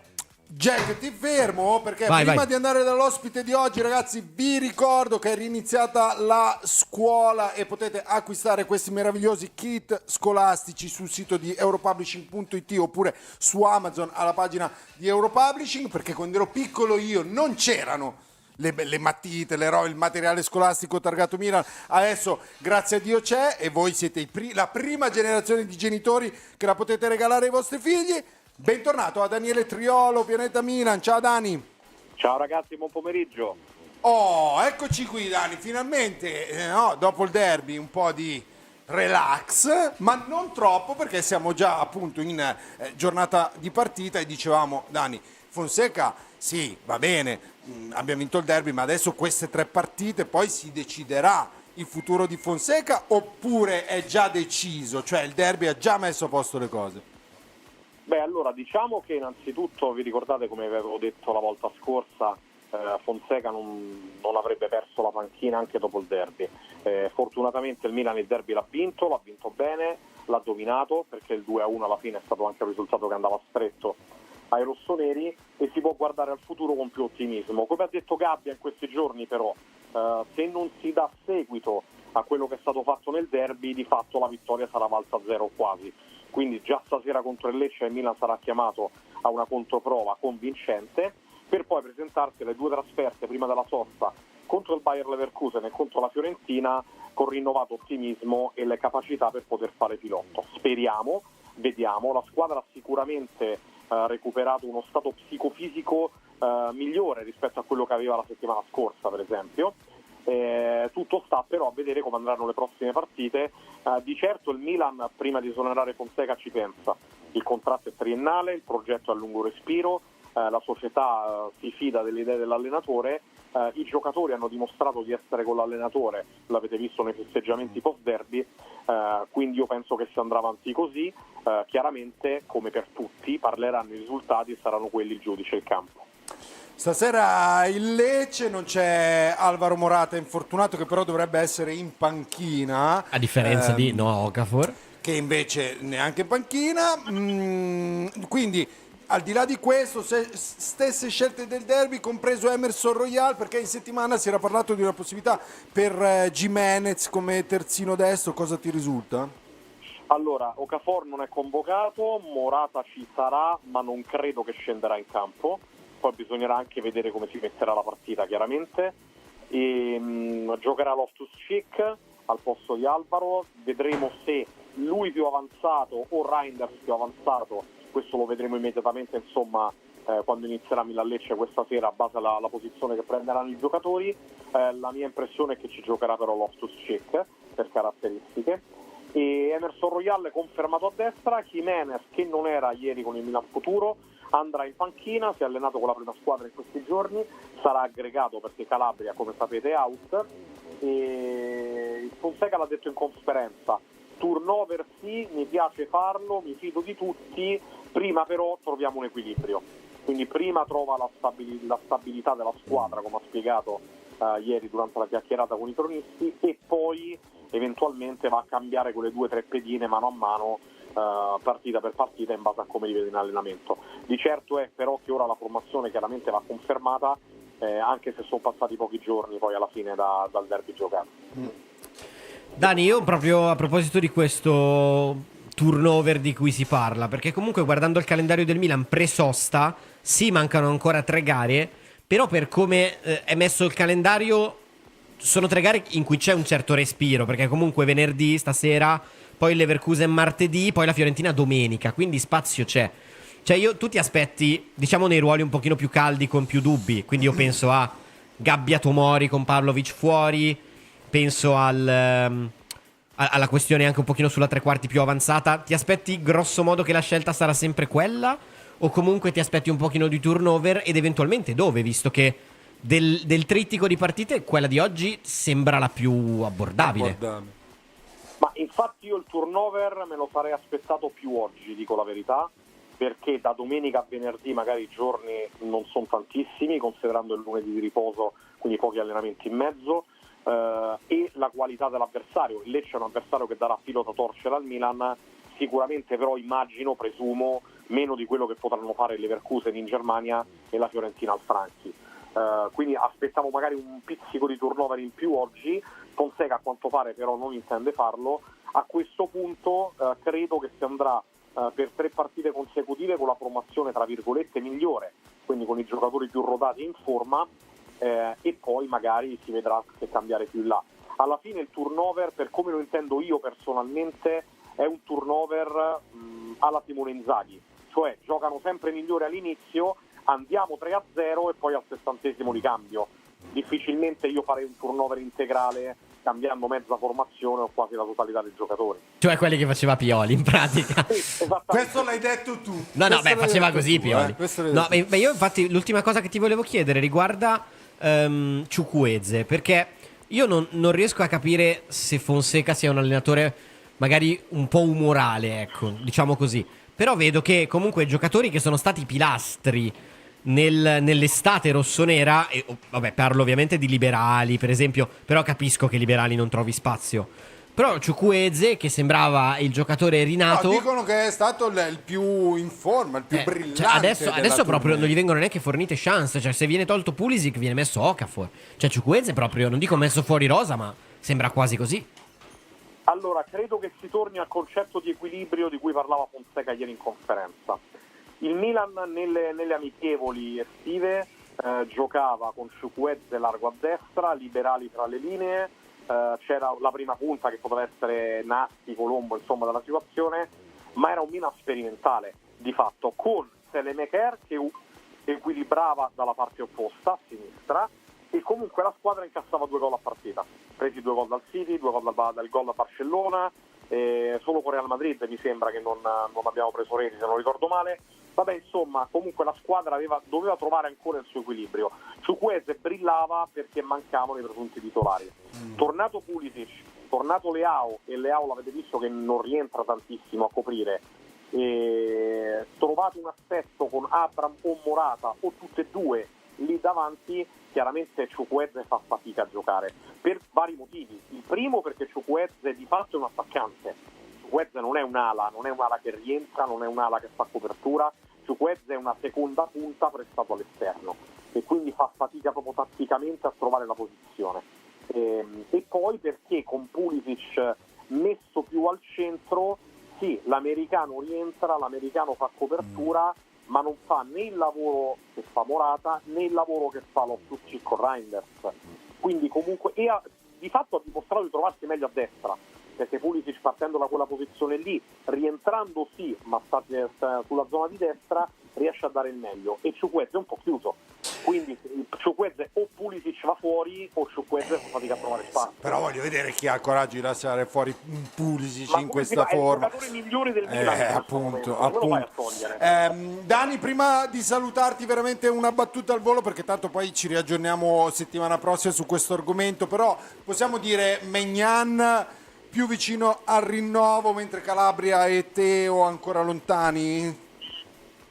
Jack, ti fermo perché vai. prima di andare dall'ospite di oggi, ragazzi, vi ricordo che è riniziata la scuola e potete acquistare questi meravigliosi kit scolastici sul sito di europublishing.it oppure su Amazon alla pagina di Europublishing, perché quando ero piccolo io non c'erano le matite, le robe, il materiale scolastico targato Milan. Adesso grazie a Dio c'è e voi siete la prima generazione di genitori che la potete regalare ai vostri figli. Bentornato a Daniele Triolo, Pianeta Milan. Ciao Dani. Ciao ragazzi, buon pomeriggio. Oh, eccoci qui Dani, finalmente dopo il derby un po' di relax, ma non troppo, perché siamo già appunto in giornata di partita e dicevamo, Dani, Fonseca sì, va bene, abbiamo vinto il derby, ma adesso queste 3 partite poi si deciderà il futuro di Fonseca, oppure è già deciso, cioè il derby ha già messo a posto le cose? Beh, allora diciamo che innanzitutto vi ricordate, come avevo detto la volta scorsa, Fonseca non avrebbe perso la panchina anche dopo il derby. Fortunatamente il Milan il derby l'ha vinto bene, l'ha dominato, perché il 2-1 alla fine è stato anche un risultato che andava stretto ai rossoneri e si può guardare al futuro con più ottimismo. Come ha detto Gabbia in questi giorni però, se non si dà seguito a quello che è stato fatto nel derby, di fatto la vittoria sarà valsa 0 quasi. Quindi già stasera contro il Lecce il Milan sarà chiamato a una controprova convincente per poi presentarsi alle 2 trasferte prima della sosta contro il Bayer Leverkusen e contro la Fiorentina con rinnovato ottimismo e le capacità per poter fare filotto. Speriamo, vediamo, la squadra ha sicuramente recuperato uno stato psicofisico migliore rispetto a quello che aveva la settimana scorsa, per esempio. Tutto sta però a vedere come andranno le prossime partite. Di certo il Milan, prima di esonerare Fonseca, ci pensa. Il contratto è triennale, il progetto è a lungo respiro, la società si fida delle idee dell'allenatore, i giocatori hanno dimostrato di essere con l'allenatore, l'avete visto nei festeggiamenti post derby, quindi io penso che si andrà avanti così. Chiaramente, come per tutti, parleranno i risultati e saranno quelli il giudice, il campo. Stasera il Lecce, non c'è Alvaro Morata infortunato, che però dovrebbe essere in panchina. A differenza di Noah Okafor, che invece neanche in panchina. Quindi al di là di questo, stesse scelte del derby, compreso Emerson Royal, perché in settimana si era parlato di una possibilità per Gimenez come terzino destro. Cosa ti risulta? Allora, Okafor non è convocato, Morata ci sarà, ma non credo che scenderà in campo. Poi bisognerà anche vedere come si metterà la partita, chiaramente. Giocherà Loftus-Cheek al posto di Alvaro, vedremo se lui più avanzato o Reinders più avanzato, questo lo vedremo immediatamente, insomma, quando inizierà Milan-Lecce questa sera, a base alla posizione che prenderanno i giocatori. La mia impressione è che ci giocherà però Loftus-Cheek per caratteristiche, e Emerson Royal confermato a destra. Jimenez, che non era ieri con il Milan Futuro, andrà in panchina, si è allenato con la prima squadra in questi giorni, sarà aggregato perché Calabria, come sapete, è out. E Fonseca l'ha detto in conferenza: turnover sì, mi piace farlo, mi fido di tutti, prima però troviamo un equilibrio. Quindi prima trova la stabilità della squadra, come ha spiegato ieri durante la chiacchierata con i cronisti, e poi eventualmente va a cambiare quelle 2 o 3 pedine mano a mano, partita per partita, in base a come li vede in allenamento. Di certo è però che ora la formazione chiaramente va confermata, anche se sono passati pochi giorni poi alla fine dal derby giocato. Dani, io proprio a proposito di questo turnover di cui si parla, perché comunque guardando il calendario del Milan pre-sosta, sì, mancano ancora 3 gare, però per come è messo il calendario sono 3 gare in cui c'è un certo respiro, perché comunque venerdì, stasera, poi il Leverkusen martedì, poi la Fiorentina domenica, quindi spazio c'è. Cioè tu ti aspetti, diciamo, nei ruoli un pochino più caldi, con più dubbi, quindi io penso a Gabbia Tomori con Pavlovic fuori, penso alla questione anche un pochino sulla tre quarti più avanzata. Ti aspetti grosso modo che la scelta sarà sempre quella, o comunque ti aspetti un pochino di turnover, ed eventualmente dove, visto che del trittico di partite quella di oggi sembra la più abbordabile? Ma infatti io il turnover me lo sarei aspettato più oggi, dico la verità, perché da domenica a venerdì magari i giorni non sono tantissimi, considerando il lunedì di riposo, quindi pochi allenamenti in mezzo, e la qualità dell'avversario. Il Lecce è un avversario che darà filo da torcere al Milan, sicuramente però presumo meno di quello che potranno fare il Leverkusen in Germania e la Fiorentina al Franchi. Quindi aspettavo magari un pizzico di turnover in più oggi. Fonseca a quanto pare però non intende farlo. A questo punto credo che si andrà per 3 partite consecutive con la formazione tra virgolette migliore, quindi con i giocatori più rodati e in forma, e poi magari si vedrà se cambiare più in là. Alla fine il turnover, per come lo intendo io personalmente, è un turnover alla Simone Inzaghi, cioè giocano sempre migliore all'inizio, andiamo 3-0 e poi al 60° di cambio. Difficilmente io farei un turnover integrale cambiando mezza formazione o quasi la totalità dei giocatori. Cioè quelli che faceva Pioli in pratica. Questo l'hai detto tu. No, faceva così Pioli. No, io infatti l'ultima cosa che ti volevo chiedere riguarda Chukwueze, perché io non riesco a capire se Fonseca sia un allenatore magari un po' umorale, ecco, diciamo così. Però vedo che comunque giocatori che sono stati pilastri nell'estate rossonera, e vabbè, parlo ovviamente di Liberali per esempio, però capisco che Liberali non trovi spazio, Però Chukwueze, che sembrava il giocatore rinato, No, dicono che è stato il più in forma, il più brillante. cioè adesso della proprio tournée. non gli vengono neanche fornite chance. Cioè, se viene tolto Pulisic, viene messo Okafor. Cioè, Chukwueze proprio, non dico messo fuori rosa, ma sembra quasi così. Allora, credo che si torni al concetto di equilibrio di cui parlava Fonseca ieri in conferenza. Il Milan nelle amichevoli estive giocava con Chukwueze largo a destra, liberali tra le linee, c'era la prima punta che poteva essere Nasti, Colombo, insomma, dalla situazione, ma era un Milan sperimentale di fatto, con Selemaker che equilibrava dalla parte opposta, a sinistra, e comunque la squadra incassava 2 gol a partita, presi 2 gol dal City, 2 gol dal gol da Barcellona, solo con Real Madrid mi sembra che non abbiamo preso reti, se non ricordo male. Vabbè, insomma, comunque la squadra doveva trovare ancora il suo equilibrio. Chukwueze brillava perché mancavano i presunti titolari. Tornato Pulisic, tornato Leao, e Leao l'avete visto che non rientra tantissimo a coprire, trovato un assetto con Abraham o Morata o tutte e due lì davanti, chiaramente Chukwueze fa fatica a giocare per vari motivi. Il primo perché Chukwueze di fatto è un attaccante. Chukwueze non è un'ala che rientra, non è un'ala che fa copertura. Chukwueze è una seconda punta prestato all'esterno e quindi fa fatica proprio tatticamente a trovare la posizione. E poi perché con Pulisic messo più al centro, sì, l'americano rientra, l'americano fa copertura, ma non fa né il lavoro che fa Morata né il lavoro che fa Loftus-Cheek con Reinders. Quindi comunque di fatto ha dimostrato di trovarsi meglio a destra, perché Pulisic partendo da quella posizione lì, rientrando sì, ma sta sulla zona di destra, riesce a dare il meglio, e Chukwueze è un po' chiuso. Quindi Chukwueze o Pulisic va fuori o Chukwueze fa fatica a trovare spazio. Però voglio vedere chi ha il coraggio di lasciare fuori un Pulisic Ma in questa forma. È il giocatore migliore del Milan. Appunto. Come lo fai a togliere? Dani, prima di salutarti, veramente una battuta al volo, perché tanto poi ci riaggiorniamo settimana prossima su questo argomento, però possiamo dire Maignan più vicino al rinnovo, mentre Calabria e Teo ancora lontani?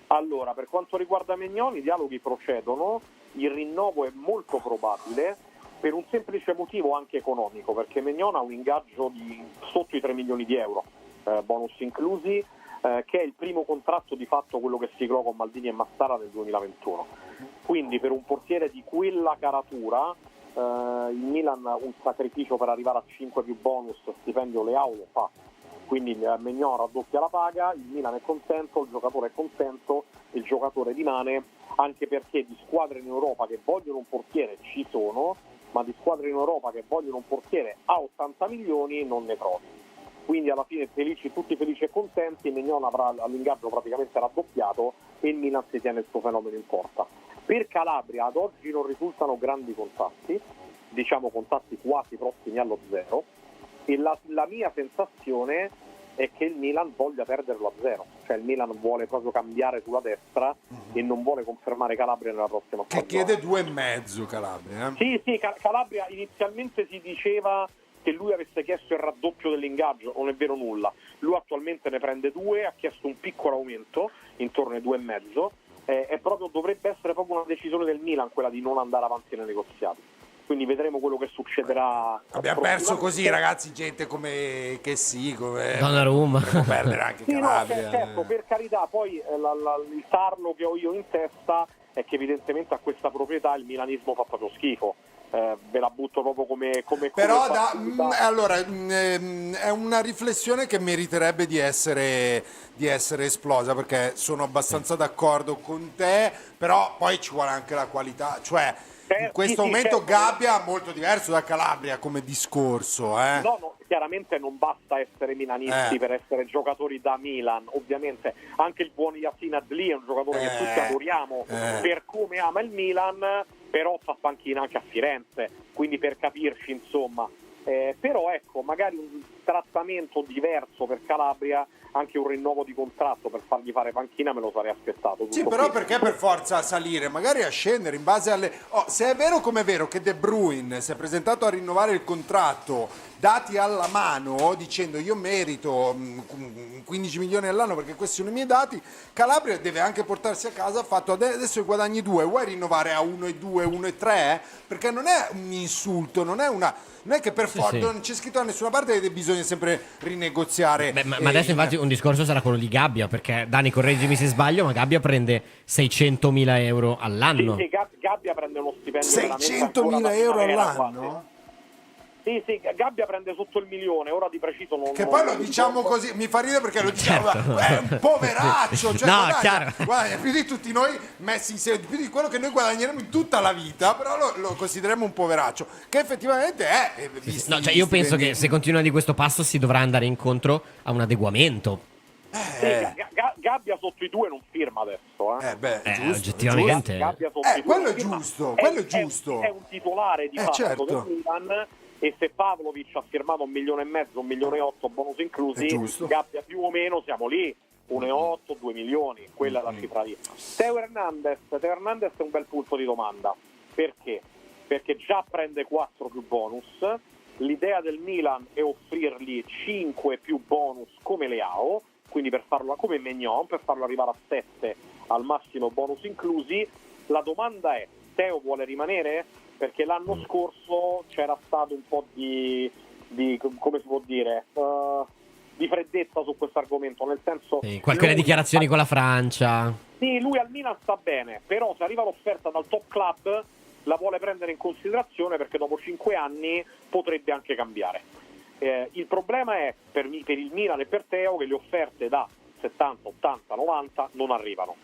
Allora, per quanto riguarda Maignan, i dialoghi procedono, il rinnovo è molto probabile per un semplice motivo anche economico, perché Maignan ha un ingaggio di sotto i 3 milioni di euro, bonus inclusi, che è il primo contratto di fatto, quello che siglò con Maldini e Massara nel 2021. Quindi per un portiere di quella caratura il Milan un sacrificio per arrivare a 5 più bonus stipendio Leao lo fa. Quindi Maignan raddoppia la paga, il Milan è contento, il giocatore è contento, il giocatore rimane, anche perché di squadre in Europa che vogliono un portiere ci sono, ma di squadre in Europa che vogliono un portiere a 80 milioni non ne trovi. Quindi alla fine tutti felici e contenti, Maignan avrà l'ingaggio praticamente raddoppiato e il Milan si tiene il suo fenomeno in porta. Per Calabria ad oggi non risultano grandi contatti, diciamo contatti quasi prossimi allo zero, e la mia sensazione è che il Milan voglia perderlo a zero, cioè il Milan vuole proprio cambiare sulla destra e non vuole confermare Calabria nella prossima stagione. Che chiede 2,5 Calabria. Sì, Calabria inizialmente si diceva che lui avesse chiesto il raddoppio dell'ingaggio, non è vero nulla. Lui attualmente ne prende 2, ha chiesto un piccolo aumento, intorno ai 2,5, dovrebbe essere proprio una decisione del Milan quella di non andare avanti nei negoziati. Quindi vedremo quello che succederà. Abbiamo perso così, ragazzi, gente come che sì, come Donnarumma. potremmo perdere anche Calabria. Certo, per carità, poi il tarlo che ho io in testa è che evidentemente a questa proprietà il milanismo fa proprio schifo. Ve la butto proprio come però allora è una riflessione che meriterebbe di essere esplosa, perché sono abbastanza d'accordo con te, però poi ci vuole anche la qualità, cioè in questo momento certo. Gabbia è molto diverso da Calabria come discorso, No, chiaramente non basta essere milanisti per essere giocatori da Milan, ovviamente anche il buon Yacine Adli è un giocatore che tutti adoriamo per come ama il Milan, però fa panchina anche a Firenze, quindi per capirci insomma, però ecco, magari un trattamento diverso per Calabria, anche un rinnovo di contratto per fargli fare panchina me lo sarei aspettato. Sì, però perché per forza salire, magari a scendere in base alle... se è vero come è vero che De Bruyne si è presentato a rinnovare il contratto dati alla mano, dicendo io merito 15 milioni all'anno perché questi sono i miei dati, Calabria deve anche portarsi a casa il fatto adesso i guadagni 2, vuoi rinnovare a 1,2, 1,3? Perché non è un insulto, non è che per forza non c'è scritto da nessuna parte che bisogna sempre rinegoziare. Beh, ma adesso infatti un discorso sarà quello di Gabbia, perché Dani, correggimi se sbaglio, ma Gabbia prende 600.000 euro all'anno. Sì, Gabbia prende uno stipendio 600.000 euro all'anno? Sì, Gabbia prende sotto il milione, ora di preciso non... Che poi lo diciamo così, mi fa ridere perché lo diciamo, Certo. è un poveraccio, cioè No, chiaro. guadagna più di tutti noi messi insieme, più di quello che noi guadagneremo in tutta la vita, però lo consideriamo un poveraccio, che effettivamente è... No, cioè io penso che se continua di questo passo si dovrà andare incontro a un adeguamento. Sì, Gabbia sotto i 2 non firma adesso. Giusto, oggettivamente. Gabbia sotto i 2 quello non è firma. giusto, quello è giusto. È un titolare di fatto certo. del Milan, e se Pavlovic ha firmato 1,5 milioni, 1,8 milioni bonus inclusi, Gabbia più o meno siamo lì, 1,8, 2 milioni, quella è la cifra lì. Teo Hernandez è un bel punto di domanda. Perché? Perché già prende 4 più bonus. L'idea del Milan è offrirgli 5 più bonus come Leao, quindi per farlo come Maignan, per farlo arrivare a 7 al massimo bonus inclusi. La domanda è: Teo vuole rimanere? Perché l'anno scorso c'era stato un po' di come si può dire, di freddezza su questo argomento, nel senso... Sì, quelle dichiarazioni con la Francia. Sì, lui al Milan sta bene, però se arriva l'offerta dal top club la vuole prendere in considerazione, perché dopo 5 anni potrebbe anche cambiare. Il problema è per il Milan e per Teo che le offerte da 70, 80, 90 non arrivano.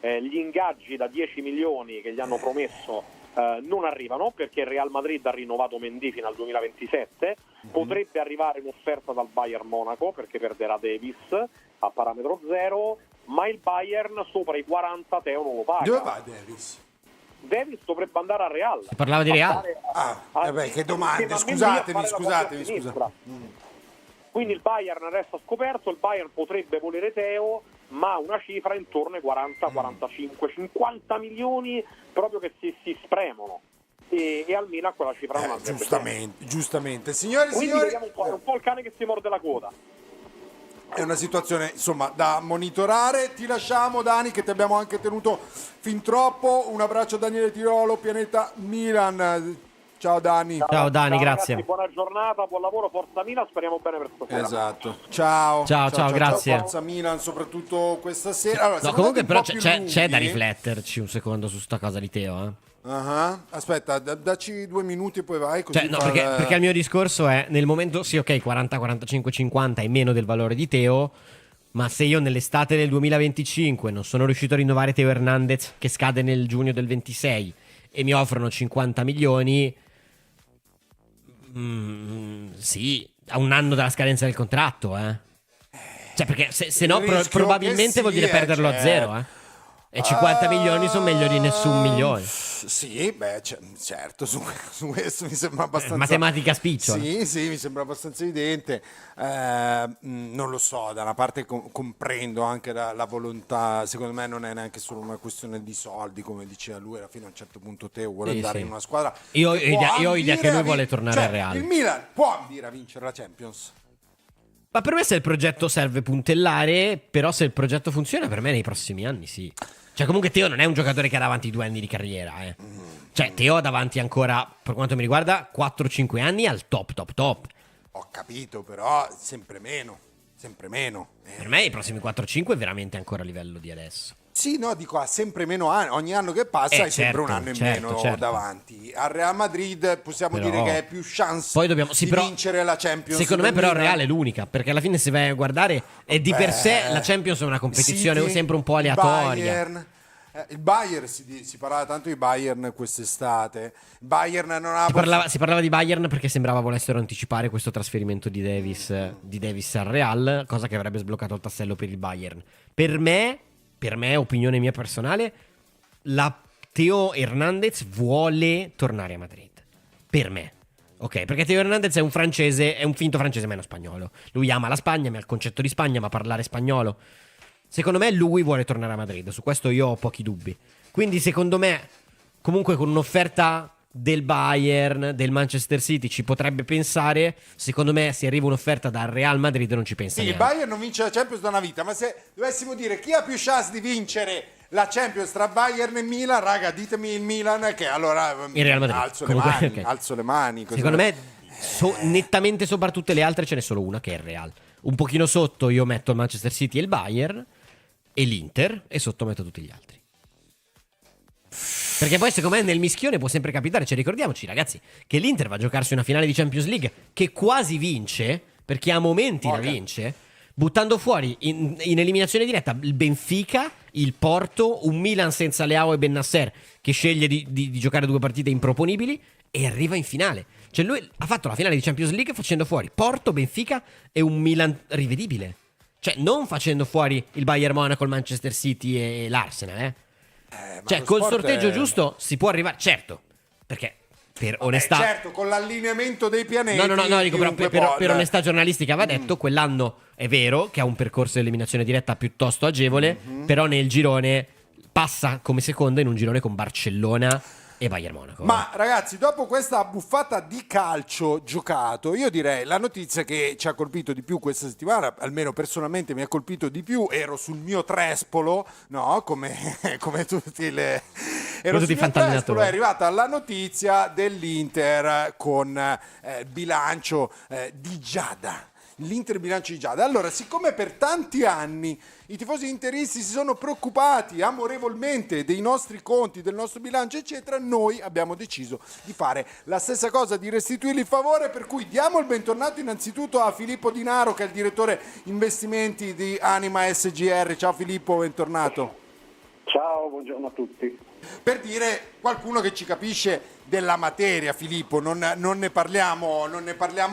Gli ingaggi da 10 milioni che gli hanno promesso non arrivano, perché il Real Madrid ha rinnovato Mendy fino al 2027. Potrebbe arrivare un'offerta dal Bayern Monaco perché perderà Davis a parametro zero, ma il Bayern sopra i 40 Teo non lo paga. Dove va Davis? Davis dovrebbe andare al Real. Si parlava di Real. Che domande, scusatemi. Quindi il Bayern resta scoperto, il Bayern potrebbe volere Teo, ma una cifra intorno ai 40, 45, 50 milioni proprio che si spremono. E al Milan quella cifra non andrebbe. Giustamente. Signori, vediamo è un po' il cane che si morde la coda. È una situazione insomma da monitorare. Ti lasciamo, Dani, che ti abbiamo anche tenuto fin troppo. Un abbraccio a Daniele Tirolo, Pianeta Milan. Ciao Dani. Ciao Dani, grazie. Ragazzi, buona giornata, buon lavoro, forza Milan, speriamo bene per stasera. Esatto. Ciao, grazie. Forza Milan, soprattutto questa sera. Allora, no, comunque però c'è da rifletterci un secondo su sta cosa di Teo, Aspetta, dacci 2 minuti e poi vai. Così perché il mio discorso è: nel momento, sì, ok, 40, 45, 50 è meno del valore di Teo, ma se io nell'estate del 2025 non sono riuscito a rinnovare Teo Hernandez, che scade nel giugno del 26, e mi offrono 50 milioni, sì, a un anno dalla scadenza del contratto, Cioè, perché se no probabilmente vuol dire perderlo a zero, E 50 milioni sono meglio di nessun milione. Sì, certo, su questo mi sembra abbastanza... matematica spicciola. Sì, mi sembra abbastanza evidente. Non lo so, da una parte comprendo anche la volontà, secondo me non è neanche solo una questione di soldi, come diceva lui, alla fine a un certo punto Teo vuole andare in una squadra... Io ho idea che lui vuole tornare al Real. Il Milan può ambire a vincere la Champions. Ma per me, se il progetto serve puntellare, però se il progetto funziona, per me nei prossimi anni sì. Cioè, comunque Teo non è un giocatore che ha davanti 2 anni di carriera, Cioè, Teo ha davanti ancora, per quanto mi riguarda, 4-5 anni al top. Ho capito, però sempre meno. Per me i prossimi 4-5 è veramente ancora a livello di adesso. Sì, no, dico, ha sempre meno anni. Ogni anno che passa hai sempre un anno in meno davanti. Al Real Madrid possiamo dire che è più chance poi di vincere la Champions. Secondo me però il Real è l'unica, perché alla fine se vai a guardare è di per sé la Champions è una competizione sempre un po' aleatoria. Il Bayern, si parlava tanto di Bayern quest'estate. Bayern non ha si parlava di Bayern perché sembrava volessero anticipare questo trasferimento di Davis al Real, cosa che avrebbe sbloccato il tassello per il Bayern. Per me, opinione mia personale, la Teo Hernandez vuole tornare a Madrid. Per me. Ok, perché Teo Hernandez è un francese, è un finto francese meno spagnolo. Lui ama la Spagna, ama il concetto di Spagna, ma parlare spagnolo. Secondo me lui vuole tornare a Madrid, su questo io ho pochi dubbi. Quindi secondo me, comunque con un'offerta del Bayern, del Manchester City ci potrebbe pensare. Secondo me, se arriva un'offerta dal Real Madrid non ci pensa Sì, il neanche. Bayern non vince la Champions da una vita, ma se dovessimo dire chi ha più chance di vincere la Champions tra Bayern e Milan, raga, ditemi il Milan, che allora Il Real Madrid. alzo Comunque, le mani, ok. alzo le mani. così. Secondo me, nettamente sopra tutte le altre ce n'è solo una, che è il Real. Un pochino sotto io metto il Manchester City e il Bayern e l'Inter, e sotto metto tutti gli altri. Perché poi secondo me nel mischione può sempre capitare. Cioè, ricordiamoci, ragazzi, che l'Inter va a giocarsi una finale di Champions League che quasi vince, perché a momenti la vince, buttando fuori in eliminazione diretta il Benfica, il Porto, un Milan senza Leao e Bennasser che sceglie di giocare 2 partite improponibili e arriva in finale. Cioè lui ha fatto la finale di Champions League facendo fuori Porto, Benfica e un Milan rivedibile. Cioè non facendo fuori il Bayern Monaco, il Manchester City e l'Arsenal, cioè col sorteggio giusto si può arrivare, certo, perché per onestà, certo, con l'allineamento dei pianeti. no, dico però chiunque per può, onestà giornalistica va detto, quell'anno è vero che ha un percorso di eliminazione diretta piuttosto agevole, però nel girone passa come seconda in un girone con Barcellona e Bayern Monaco. Ma ragazzi, dopo questa buffata di calcio giocato, io direi la notizia che ci ha colpito di più questa settimana, almeno personalmente mi ha colpito di più, ero sul mio trespolo, no? Come tutti le... Ero sul mio trespolo, è arrivata la notizia dell'Inter con bilancio di Giada. L'Inter bilancio di Giada. Allora, siccome per tanti anni i tifosi interisti si sono preoccupati amorevolmente dei nostri conti, del nostro bilancio, eccetera, noi abbiamo deciso di fare la stessa cosa, di restituirgli il favore, per cui diamo il bentornato innanzitutto a Filippo Di Naro, che è il direttore investimenti di Anima SGR. Ciao Filippo, bentornato. Ciao, buongiorno a tutti. Per dire qualcuno che ci capisce della materia, Filippo, non ne parliamo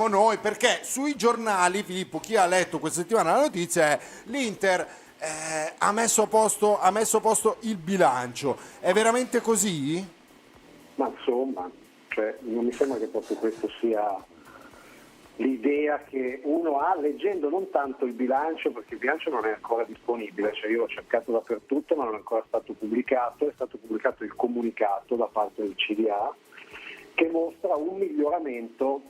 noi, perché sui giornali, Filippo, chi ha letto questa settimana la notizia è l'Inter ha messo a posto il bilancio. È veramente così? Ma insomma, cioè, non mi sembra che proprio questo sia l'idea che uno ha leggendo non tanto il bilancio, perché il bilancio non è ancora disponibile, cioè io l'ho cercato dappertutto ma non è ancora stato pubblicato. È stato pubblicato il comunicato da parte del CDA che mostra un miglioramento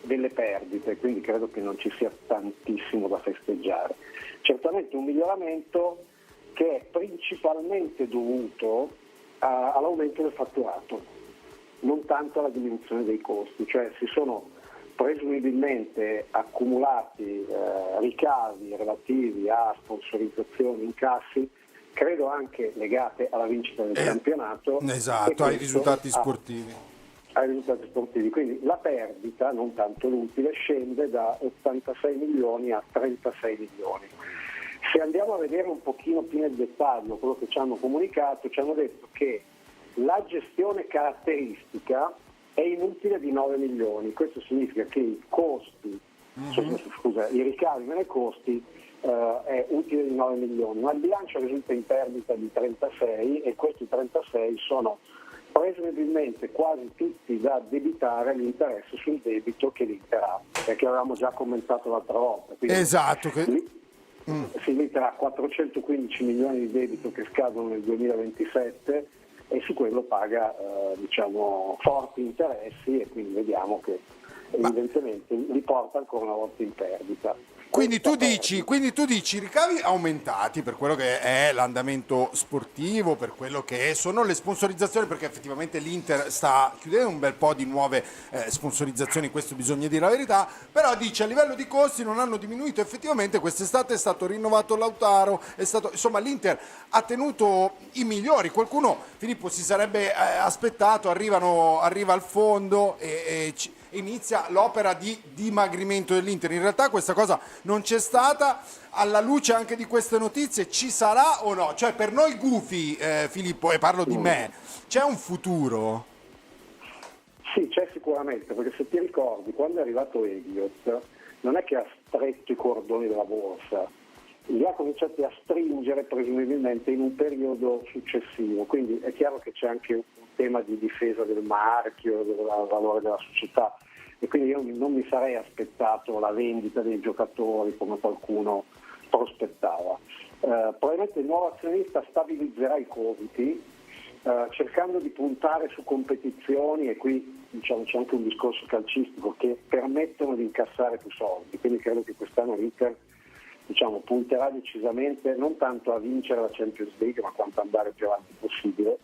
delle perdite, quindi credo che non ci sia tantissimo da festeggiare. Certamente un miglioramento che è principalmente dovuto all'aumento del fatturato, non tanto alla diminuzione dei costi, cioè si sono presumibilmente accumulati ricavi relativi a sponsorizzazioni, incassi, credo anche legate alla vincita del campionato. Esatto, ai risultati sportivi. Ai risultati sportivi, quindi la perdita, non tanto l'utile, scende da 86 milioni a 36 milioni. Se andiamo a vedere un pochino più nel dettaglio quello che ci hanno comunicato, ci hanno detto che la gestione caratteristica è inutile di 9 milioni, questo significa che i costi, i ricavi meno i costi è utile di 9 milioni, ma il bilancio risulta in perdita di 36 e questi 36 sono presumibilmente quasi tutti da debitare all'interesse sul debito che l'Inter ha, perché avevamo già commentato l'altra volta. Quindi esatto. l'Inter ha 415 milioni di debito che scadono nel 2027 e su quello paga forti interessi, e quindi vediamo che evidentemente li porta ancora una volta in perdita. Quindi tu dici ricavi aumentati per quello che è l'andamento sportivo, per quello che sono le sponsorizzazioni, perché effettivamente l'Inter sta chiudendo un bel po' di nuove sponsorizzazioni, questo bisogna dire la verità, però dice a livello di costi non hanno diminuito, effettivamente quest'estate è stato rinnovato Lautaro, insomma l'Inter ha tenuto i migliori. Qualcuno, Filippo, si sarebbe aspettato, arriva al fondo e inizia l'opera di dimagrimento dell'Inter. In realtà questa cosa non c'è stata. Alla luce anche di queste notizie, ci sarà o no? Cioè, per noi gufi, Filippo, e parlo di me, c'è un futuro? Sì, c'è sicuramente, perché se ti ricordi, quando è arrivato Elliott, non è che ha stretto i cordoni della borsa, li ha cominciati a stringere presumibilmente in un periodo successivo, quindi è chiaro che c'è anche un tema di difesa del marchio, del valore della società, e quindi io non mi sarei aspettato la vendita dei giocatori come qualcuno prospettava. Probabilmente il nuovo azionista stabilizzerà i conti, cercando di puntare su competizioni, e qui diciamo c'è anche un discorso calcistico, che permettono di incassare più soldi, quindi credo che quest'anno l'Inter punterà decisamente non tanto a vincere la Champions League, ma quanto andare più avanti possibile,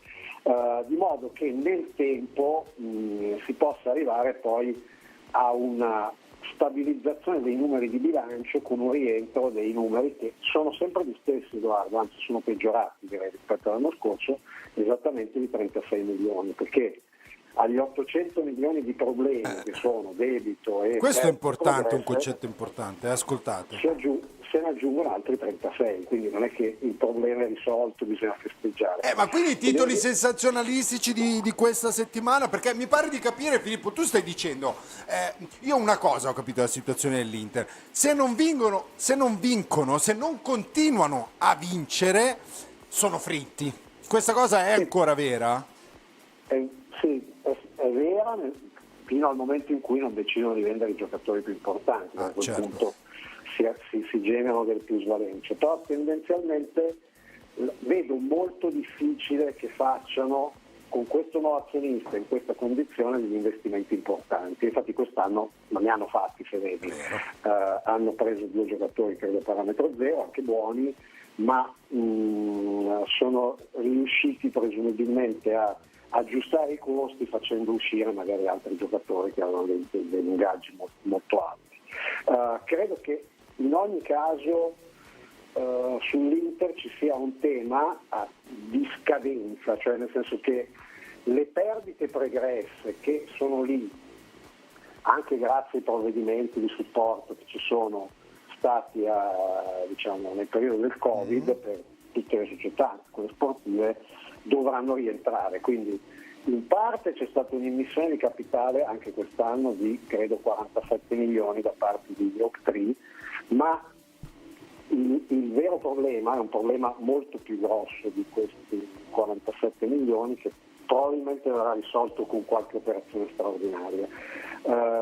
di modo che nel tempo si possa arrivare poi a una stabilizzazione dei numeri di bilancio, con un rientro dei numeri che sono sempre gli stessi, Edoardo, anzi sono peggiorati direi rispetto all'anno scorso, esattamente di 36 milioni, perché agli 800 milioni di problemi che sono debito e questo è importante, progresso, un concetto importante, ascoltate. se ne aggiungono altri 36, quindi non è che il problema è risolto, bisogna festeggiare. Ma quindi i titoli sensazionalistici di questa settimana, perché mi pare di capire, Filippo, tu stai dicendo, io una cosa ho capito della situazione dell'Inter, se non vincono, se non continuano a vincere, sono fritti. Questa cosa è ancora vera? Sì, è vera fino al momento in cui non decidono di vendere i giocatori più importanti, a quel punto si generano delle plusvalenze, però tendenzialmente vedo molto difficile che facciano con questo nuovo azionista in questa condizione degli investimenti importanti. Infatti quest'anno non ne hanno fatti, se vedi, hanno preso 2 giocatori credo a parametro zero, anche buoni, ma sono riusciti presumibilmente a aggiustare i costi facendo uscire magari altri giocatori che avevano degli ingaggi molto, molto alti. Credo che in ogni caso sull'Inter ci sia un tema di scadenza, cioè nel senso che le perdite pregresse che sono lì, anche grazie ai provvedimenti di supporto che ci sono stati nel periodo del Covid per tutte le società, anche quelle sportive, dovranno rientrare. Quindi in parte c'è stata un'immissione di capitale anche quest'anno di credo 47 milioni da parte di Oaktree, ma il vero problema è un problema molto più grosso di questi 47 milioni che probabilmente verrà risolto con qualche operazione straordinaria.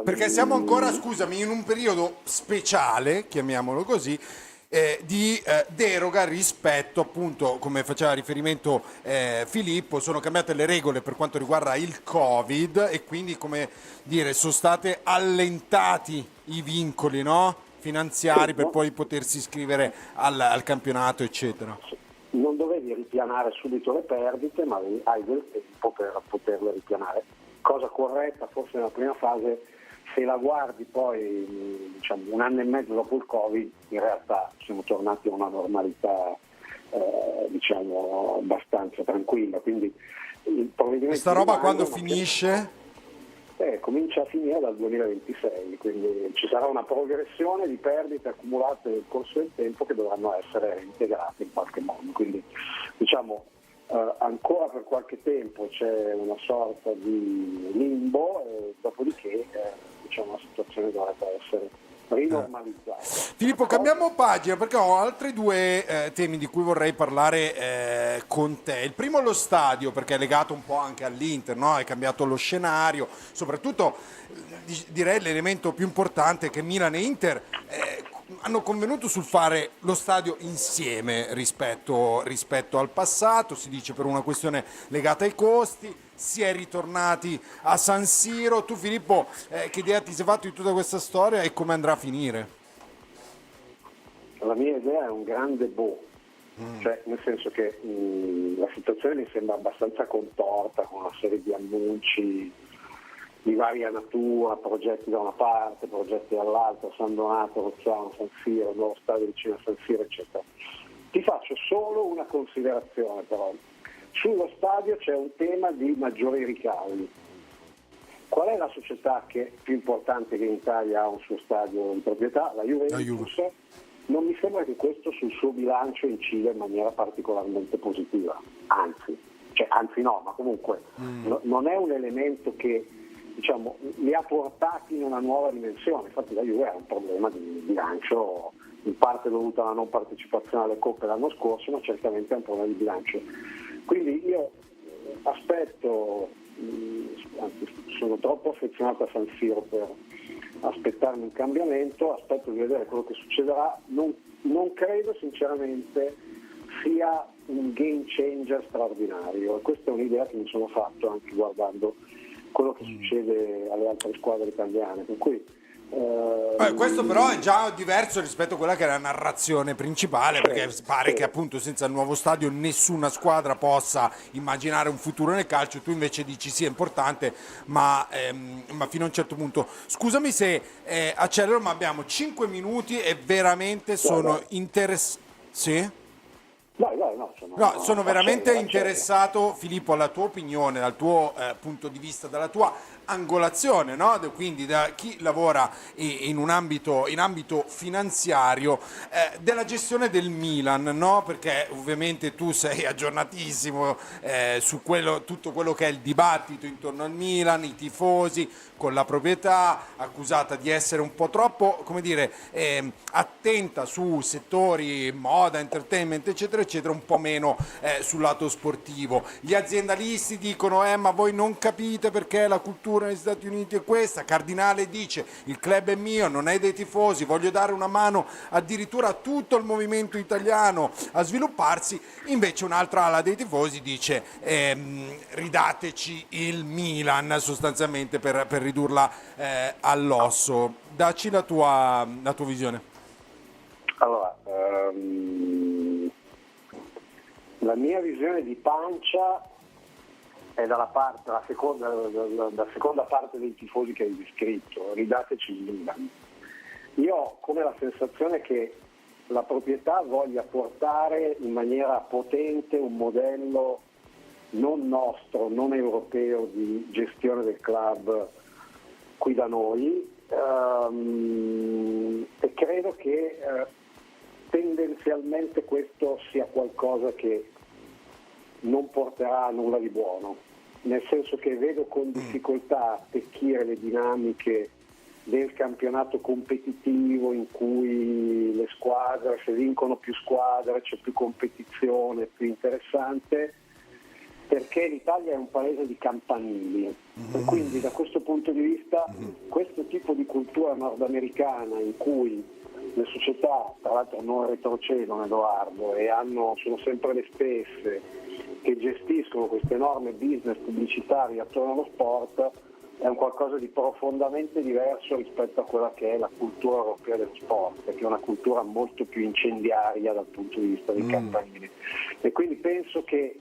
Perché siamo ancora, scusami, in un periodo speciale, chiamiamolo così, di deroga rispetto, appunto, come faceva riferimento Filippo, sono cambiate le regole per quanto riguarda il Covid e quindi, come dire, sono state allentati i vincoli, no? Finanziari per poi potersi iscrivere al campionato, eccetera. Non dovevi ripianare subito le perdite, ma hai del tempo per poterle ripianare. Cosa corretta forse nella prima fase, se la guardi poi un anno e mezzo dopo il Covid, in realtà siamo tornati a una normalità abbastanza tranquilla. Quindi il provvedimento questa roba quando finisce? Comincia a finire dal 2026, quindi ci sarà una progressione di perdite accumulate nel corso del tempo che dovranno essere reintegrate in qualche modo. Quindi ancora per qualche tempo c'è una sorta di limbo, e dopodiché la situazione dovrebbe essere rinormalizzata. Filippo, cambiamo pagina perché ho altri 2 temi di cui vorrei parlare con te. Il primo è lo stadio, perché è legato un po' anche all'Inter, no? È cambiato lo scenario, soprattutto direi l'elemento più importante è che Milan e Inter hanno convenuto sul fare lo stadio insieme rispetto al passato, si dice per una questione legata ai costi. Si è ritornati a San Siro. Tu, Filippo, che idea ti sei fatto di tutta questa storia e come andrà a finire? La mia idea è un grande cioè nel senso che la situazione mi sembra abbastanza contorta, con una serie di annunci di varia natura, progetti da una parte, progetti dall'altra, San Donato, Rozzano, San Siro, nuovo stadio vicino a San Siro, eccetera. Ti faccio solo una considerazione però. Sullo stadio c'è un tema di maggiori ricavi. Qual è la società più importante che in Italia ha un suo stadio in proprietà? La Juventus. Non mi sembra che questo sul suo bilancio incida in maniera particolarmente positiva, anzi no, ma comunque non è un elemento che li ha portati in una nuova dimensione. Infatti la Juve ha un problema di bilancio, in parte dovuto alla non partecipazione alle coppe l'anno scorso, ma certamente è un problema di bilancio. Quindi io aspetto, anzi sono troppo affezionato a San Siro per aspettarmi un cambiamento, aspetto di vedere quello che succederà. Non credo sinceramente sia un game changer straordinario, e questa è un'idea che mi sono fatto anche guardando quello che succede alle altre squadre italiane, per cui questo però è già diverso rispetto a quella che è la narrazione principale, perché pare che appunto senza il nuovo stadio nessuna squadra possa immaginare un futuro nel calcio. Tu invece dici sì, è importante, ma fino a un certo punto. Scusami se accelero, ma abbiamo 5 minuti e veramente sono interessati. Sì? Sono veramente interessato, Filippo, alla tua opinione, dal tuo punto di vista, dalla tua angolazione, no? Quindi da chi lavora in un ambito finanziario, della gestione del Milan, no? Perché ovviamente tu sei aggiornatissimo su tutto quello che è il dibattito intorno al Milan, i tifosi con la proprietà, accusata di essere un po' troppo, come dire, attenta su settori moda, entertainment, eccetera, eccetera, un po' meno sul lato sportivo. Gli aziendalisti dicono ma voi non capite perché la cultura negli Stati Uniti è questa. Cardinale dice il club è mio, non è dei tifosi, voglio dare una mano addirittura a tutto il movimento italiano a svilupparsi. Invece un'altra ala dei tifosi dice ridateci il Milan, sostanzialmente per ridurla all'osso. Dacci la tua visione. Allora, la mia visione di pancia è la seconda parte dei tifosi che hai descritto, ridateci il Milan. Io ho come la sensazione che la proprietà voglia portare in maniera potente un modello non nostro, non europeo di gestione del club qui da noi, e credo che tendenzialmente questo sia qualcosa che non porterà a nulla di buono, nel senso che vedo con difficoltà attecchire le dinamiche del campionato competitivo in cui le squadre, se vincono più squadre c'è più competizione, più interessante, perché l'Italia è un paese di campanili e quindi da questo punto di vista questo tipo di cultura nordamericana in cui le società, tra l'altro non retrocedono, Edoardo, e sono sempre le stesse che gestiscono questo enorme business pubblicitario attorno allo sport, è un qualcosa di profondamente diverso rispetto a quella che è la cultura europea dello sport, che è una cultura molto più incendiaria dal punto di vista dei campanili. E quindi penso che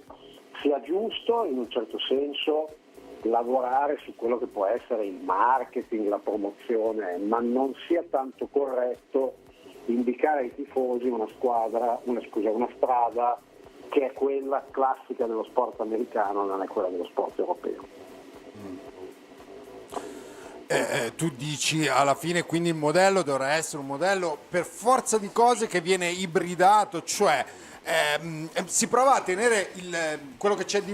sia giusto in un certo senso lavorare su quello che può essere il marketing, la promozione, ma non sia tanto corretto indicare ai tifosi una strada che è quella classica dello sport americano, non è quella dello sport europeo. Tu dici alla fine quindi il modello dovrà essere un modello per forza di cose che viene ibridato, cioè si prova a tenere quello che c'è di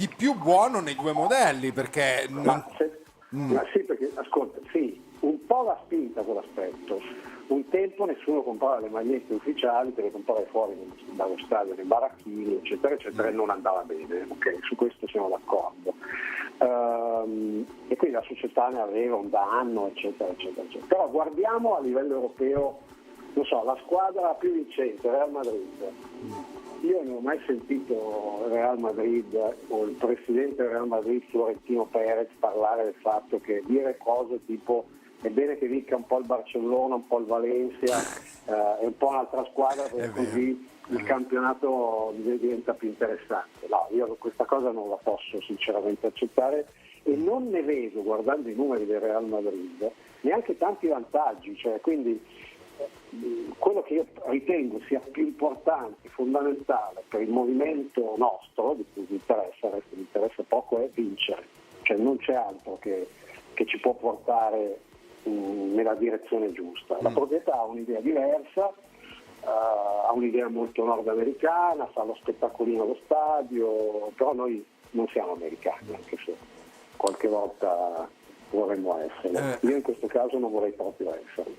più buono nei due modelli, perché perché ascolta, sì, un po' va spinta quell'aspetto. Un tempo nessuno comprava le magliette ufficiali perché comprare fuori dallo stadio nei baracchini, eccetera, eccetera, e non andava bene. Okay, su questo siamo d'accordo. E quindi la società ne aveva un danno, eccetera, eccetera, eccetera. Però guardiamo a livello europeo, non so, la squadra più vincente, Real Madrid. Io non ho mai sentito Real Madrid o il presidente del Real Madrid, Florentino Perez, parlare del fatto che dire cose tipo è bene che vinca un po' il Barcellona, un po' il Valencia e un po' un'altra squadra, perché così il campionato diventa più interessante. No, io questa cosa non la posso sinceramente accettare e non ne vedo, guardando i numeri del Real Madrid, neanche tanti vantaggi. Cioè, quindi quello che io ritengo sia più importante, fondamentale per il movimento nostro, di cui mi interessa poco, è vincere. Cioè non c'è altro che ci può portare nella direzione giusta. La proprietà ha un'idea diversa, ha un'idea molto nordamericana, fa lo spettacolino allo stadio, però noi non siamo americani, anche se qualche volta vorremmo essere. Io in questo caso non vorrei proprio essere.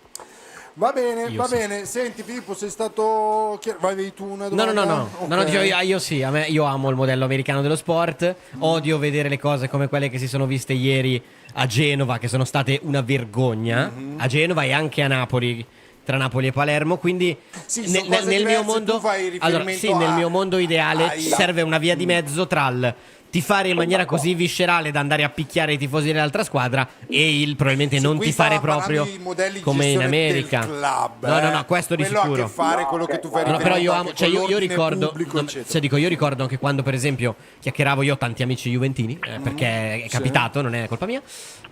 Va bene. Senti Filippo, sei stato chiaro? Vai tu una domanda? No, okay. Io sì, io amo il modello americano dello sport, odio vedere le cose come quelle che si sono viste ieri a Genova, che sono state una vergogna, a Genova e anche a Napoli, tra Napoli e Palermo, quindi Sì, sono cose nel mio diverse, mondo, tu fai allora, riferimento sì, nel mio mondo ideale ai- serve una via di mezzo tra il tifare in maniera così viscerale da andare a picchiare i tifosi dell'altra squadra e il probabilmente non qui tifare stava parlando proprio di modelli di come in gestione America. del club, No, questo di quello sicuro. ha a che fare quello che tu fai No, però io riferimento amo, anche cioè con io l'ordine ricordo, pubblico, eccetera. cioè dico, io ricordo anche quando per esempio chiacchieravo, io ho tanti amici juventini, perché è capitato, non è colpa mia,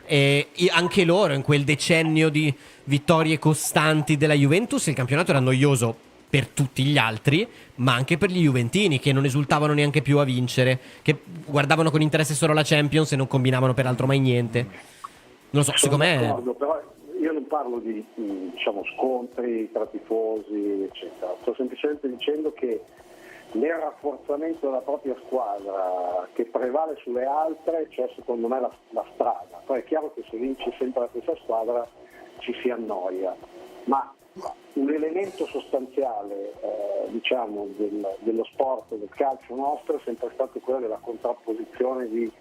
e anche loro in quel decennio di vittorie costanti della Juventus il campionato era noioso per tutti gli altri, ma anche per gli juventini che non esultavano neanche più a vincere, che guardavano con interesse solo la Champions e non combinavano peraltro mai niente. Non lo so, secondo me D'accordo, però io non parlo di scontri tra tifosi, eccetera. Sto semplicemente dicendo che nel rafforzamento della propria squadra che prevale sulle altre c'è secondo me la strada. Poi è chiaro che se vince sempre la stessa squadra ci si annoia, ma un elemento sostanziale dello sport, del calcio nostro, è sempre stato quello della contrapposizione di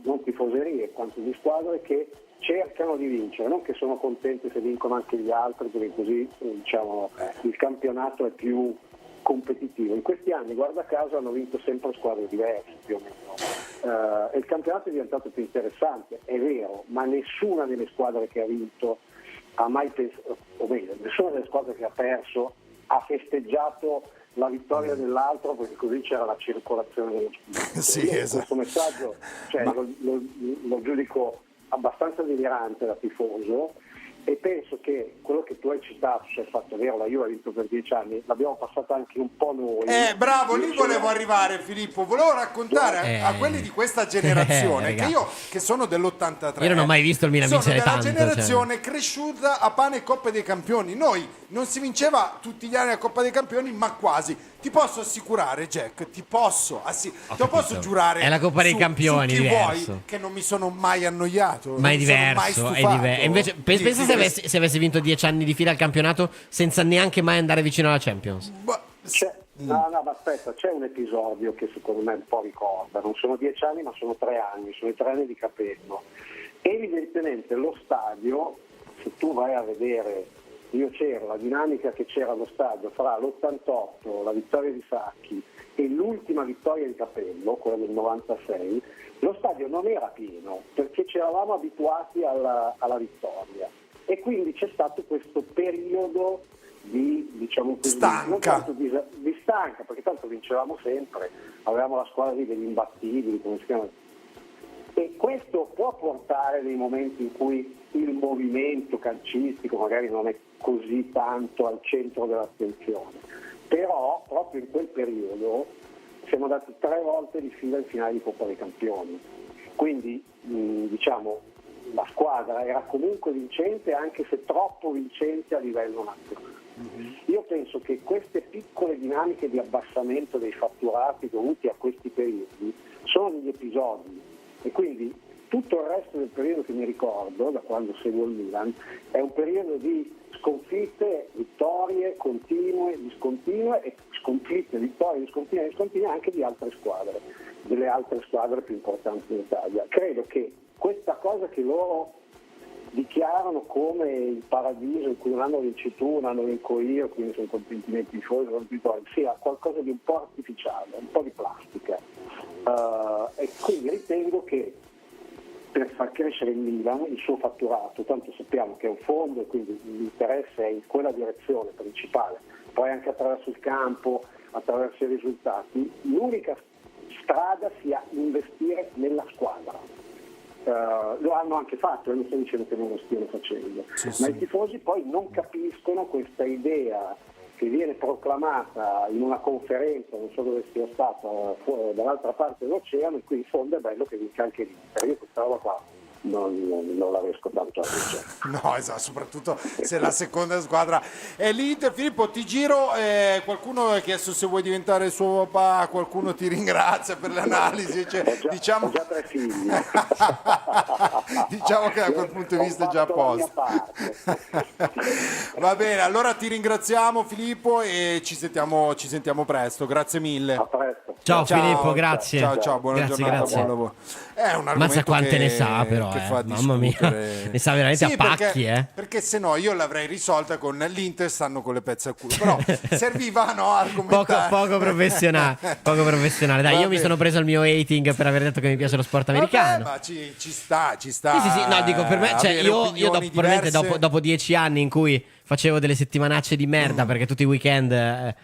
non tifoserie quanto di squadre che cercano di vincere, non che sono contenti se vincono anche gli altri, perché così il campionato è più competitivo. In questi anni, guarda caso, hanno vinto sempre squadre diverse più o meno, e il campionato è diventato più interessante, è vero, ma nessuna delle squadre che ha vinto ha mai pensato, o meglio, nessuna delle squadre che ha perso ha festeggiato la vittoria dell'altro, perché così c'era la circolazione dello spirito. Sì, esatto. Questo messaggio lo giudico abbastanza delirante da tifoso, e penso che quello che tu hai citato, cioè il fatto, è vero, la Juve ha vinto per 10 anni, l'abbiamo passata anche un po' noi. Bravo, lì volevo arrivare, Filippo. Volevo raccontare a quelli di questa generazione che sono dell'83. io non ho mai visto il Milan vincere tanto. Sono della generazione cresciuta a pane e Coppa dei Campioni. Noi non si vinceva tutti gli anni la Coppa dei Campioni, ma quasi. Ti posso assicurare, Jack, ti posso giurare. È la Coppa dei Campioni, su chi diverso. vuoi, che non mi sono mai annoiato. Ma è non mi sono mai diverso, è stufato. diverso. Invece, pensa se avessi vinto 10 anni di fila al campionato senza neanche mai andare vicino alla Champions. No, ma aspetta, c'è un episodio che secondo me un po' ricorda, non sono 10 anni ma sono 3 anni, sono i 3 anni di Capello. Evidentemente lo stadio, se tu vai a vedere, io c'ero, la dinamica che c'era allo stadio fra l'88, la vittoria di Sacchi e l'ultima vittoria di Capello, quella del 96, lo stadio non era pieno perché ci eravamo abituati alla vittoria, e quindi c'è stato questo periodo di stanca, di stanca, perché tanto vincevamo sempre, avevamo la squadra degli imbattibili, come si chiama, e questo può portare dei momenti in cui il movimento calcistico magari non è così tanto al centro dell'attenzione, però proprio in quel periodo siamo andati 3 volte di fila in finale di Coppa dei Campioni, quindi la squadra era comunque vincente, anche se troppo vincente a livello nazionale. Io penso che queste piccole dinamiche di abbassamento dei fatturati dovuti a questi periodi sono degli episodi, e quindi tutto il resto del periodo che mi ricordo, da quando seguo il Milan, è un periodo di sconfitte, vittorie continue, discontinue, e sconfitte, vittorie, discontinue anche di altre squadre, delle altre squadre più importanti in Italia. Credo che questa cosa che loro dichiarano come il paradiso in cui un anno vinci tu, un anno vinco io, quindi sono contenti i tifosi, sia qualcosa di un po' artificiale, un po' di plastica, e quindi ritengo che per far crescere il Milan, il suo fatturato, tanto sappiamo che è un fondo e quindi l'interesse è in quella direzione principale, poi anche attraverso il campo, attraverso i risultati, l'unica strada sia investire nella squadra. Lo hanno anche fatto, non sto dicendo che non lo stiano facendo, ma i tifosi poi non capiscono questa idea che viene proclamata in una conferenza, non so dove sia stata, dall'altra parte dell'oceano, e qui in fondo è bello che vinca anche l'Inter. Io questa roba qua non la riesco tanto a vincere. No, esatto, soprattutto se la seconda squadra è l'Inter. Filippo, ti giro, qualcuno ha chiesto se vuoi diventare suo papà, qualcuno ti ringrazia per l'analisi, Ho già 3 figli. Diciamo che da quel punto di vista è già a posto. Va bene, allora ti ringraziamo Filippo e ci sentiamo presto, grazie mille. A presto. Ciao Filippo, grazie. Ciao, buona giornata, buon lavoro. È un argomento Mazza quante ne sa però, che fa mamma mia, discutere. ne sa veramente a pacchi, perché se no io l'avrei risolta con l'Inter stanno con le pezze al culo, però serviva argomentare. Poco professionale. Dai, io mi sono preso il mio hating per aver detto che mi piace lo sport americano. Ma ci sta. Sì, no, dico per me, cioè io dopo 10 anni in cui facevo delle settimanacce di merda perché tutti i weekend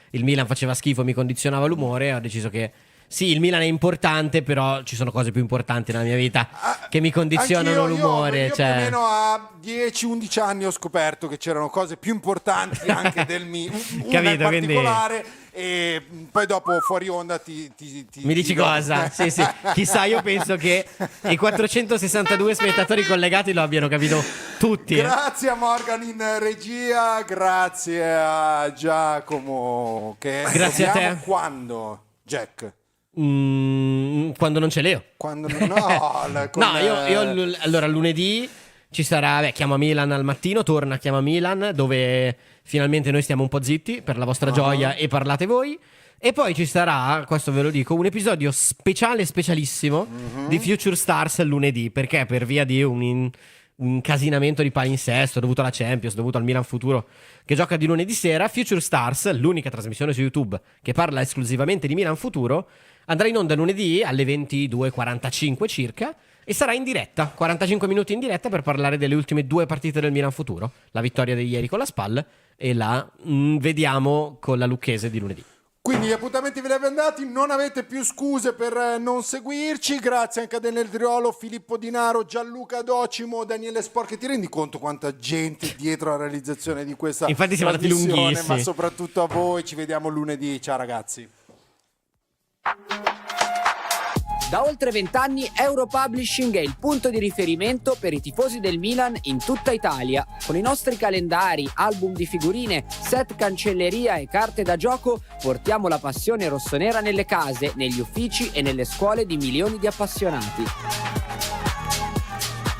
il Milan faceva schifo, mi condizionava l'umore, ho deciso che sì, il Milan è importante, però ci sono cose più importanti nella mia vita che mi condizionano l'umore. Io più o meno a 10-11 anni ho scoperto che c'erano cose più importanti anche del Milan, una in particolare. Quindi... E poi dopo fuori onda mi dici cosa? Sì. Chissà, io penso che i 462 spettatori collegati lo abbiano capito tutti. Grazie a Morgan in regia, grazie a Giacomo. Grazie a te. Quando, Jack? Quando non c'è Leo. Io allora lunedì ci sarà Chiama Milan al mattino, torna Chiama Milan, dove finalmente noi stiamo un po' zitti per la vostra gioia e parlate voi. E poi ci sarà, questo ve lo dico, un episodio specialissimo di Future Stars lunedì, perché per via di un incasinamento di palinsesto dovuto alla Champions, dovuto al Milan futuro che gioca di lunedì sera, Future Stars, l'unica trasmissione su YouTube che parla esclusivamente di Milan futuro, andrà in onda lunedì alle 22:45 circa e sarà in diretta, 45 minuti in diretta per parlare delle ultime 2 partite del Milan futuro, la vittoria di ieri con la SPAL e la vediamo con la Lucchese di lunedì. Quindi gli appuntamenti ve li avete andati, non avete più scuse per non seguirci. Grazie anche a Daniele Driolo, Filippo Dinaro, Gianluca Docimo, Daniele Sporchi. Ti rendi conto quanta gente dietro la realizzazione di questa Infatti siamo andati lunghissimi. Ma soprattutto a voi, ci vediamo lunedì. Ciao ragazzi. Da oltre 20 anni Europublishing è il punto di riferimento per i tifosi del Milan in tutta Italia. Con i nostri calendari, album di figurine, set cancelleria e carte da gioco portiamo la passione rossonera nelle case, negli uffici e nelle scuole di milioni di appassionati.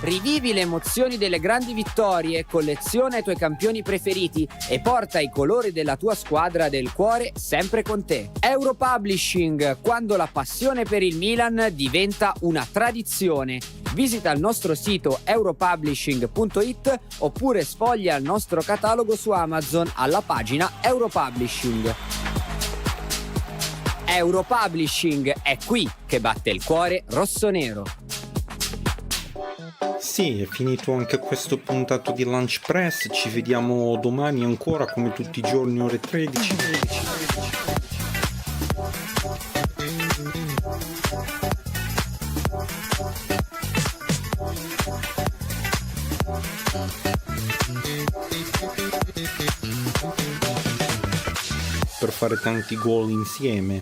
Rivivi le emozioni delle grandi vittorie, colleziona i tuoi campioni preferiti e porta i colori della tua squadra del cuore sempre con te. Europublishing, quando la passione per il Milan diventa una tradizione. Visita il nostro sito europublishing.it oppure sfoglia il nostro catalogo su Amazon alla pagina Europublishing. Europublishing è qui che batte il cuore rossonero. Sì, è finito anche questo puntato di Lunch Press, ci vediamo domani ancora come tutti i giorni ore 13. Per fare tanti gol insieme.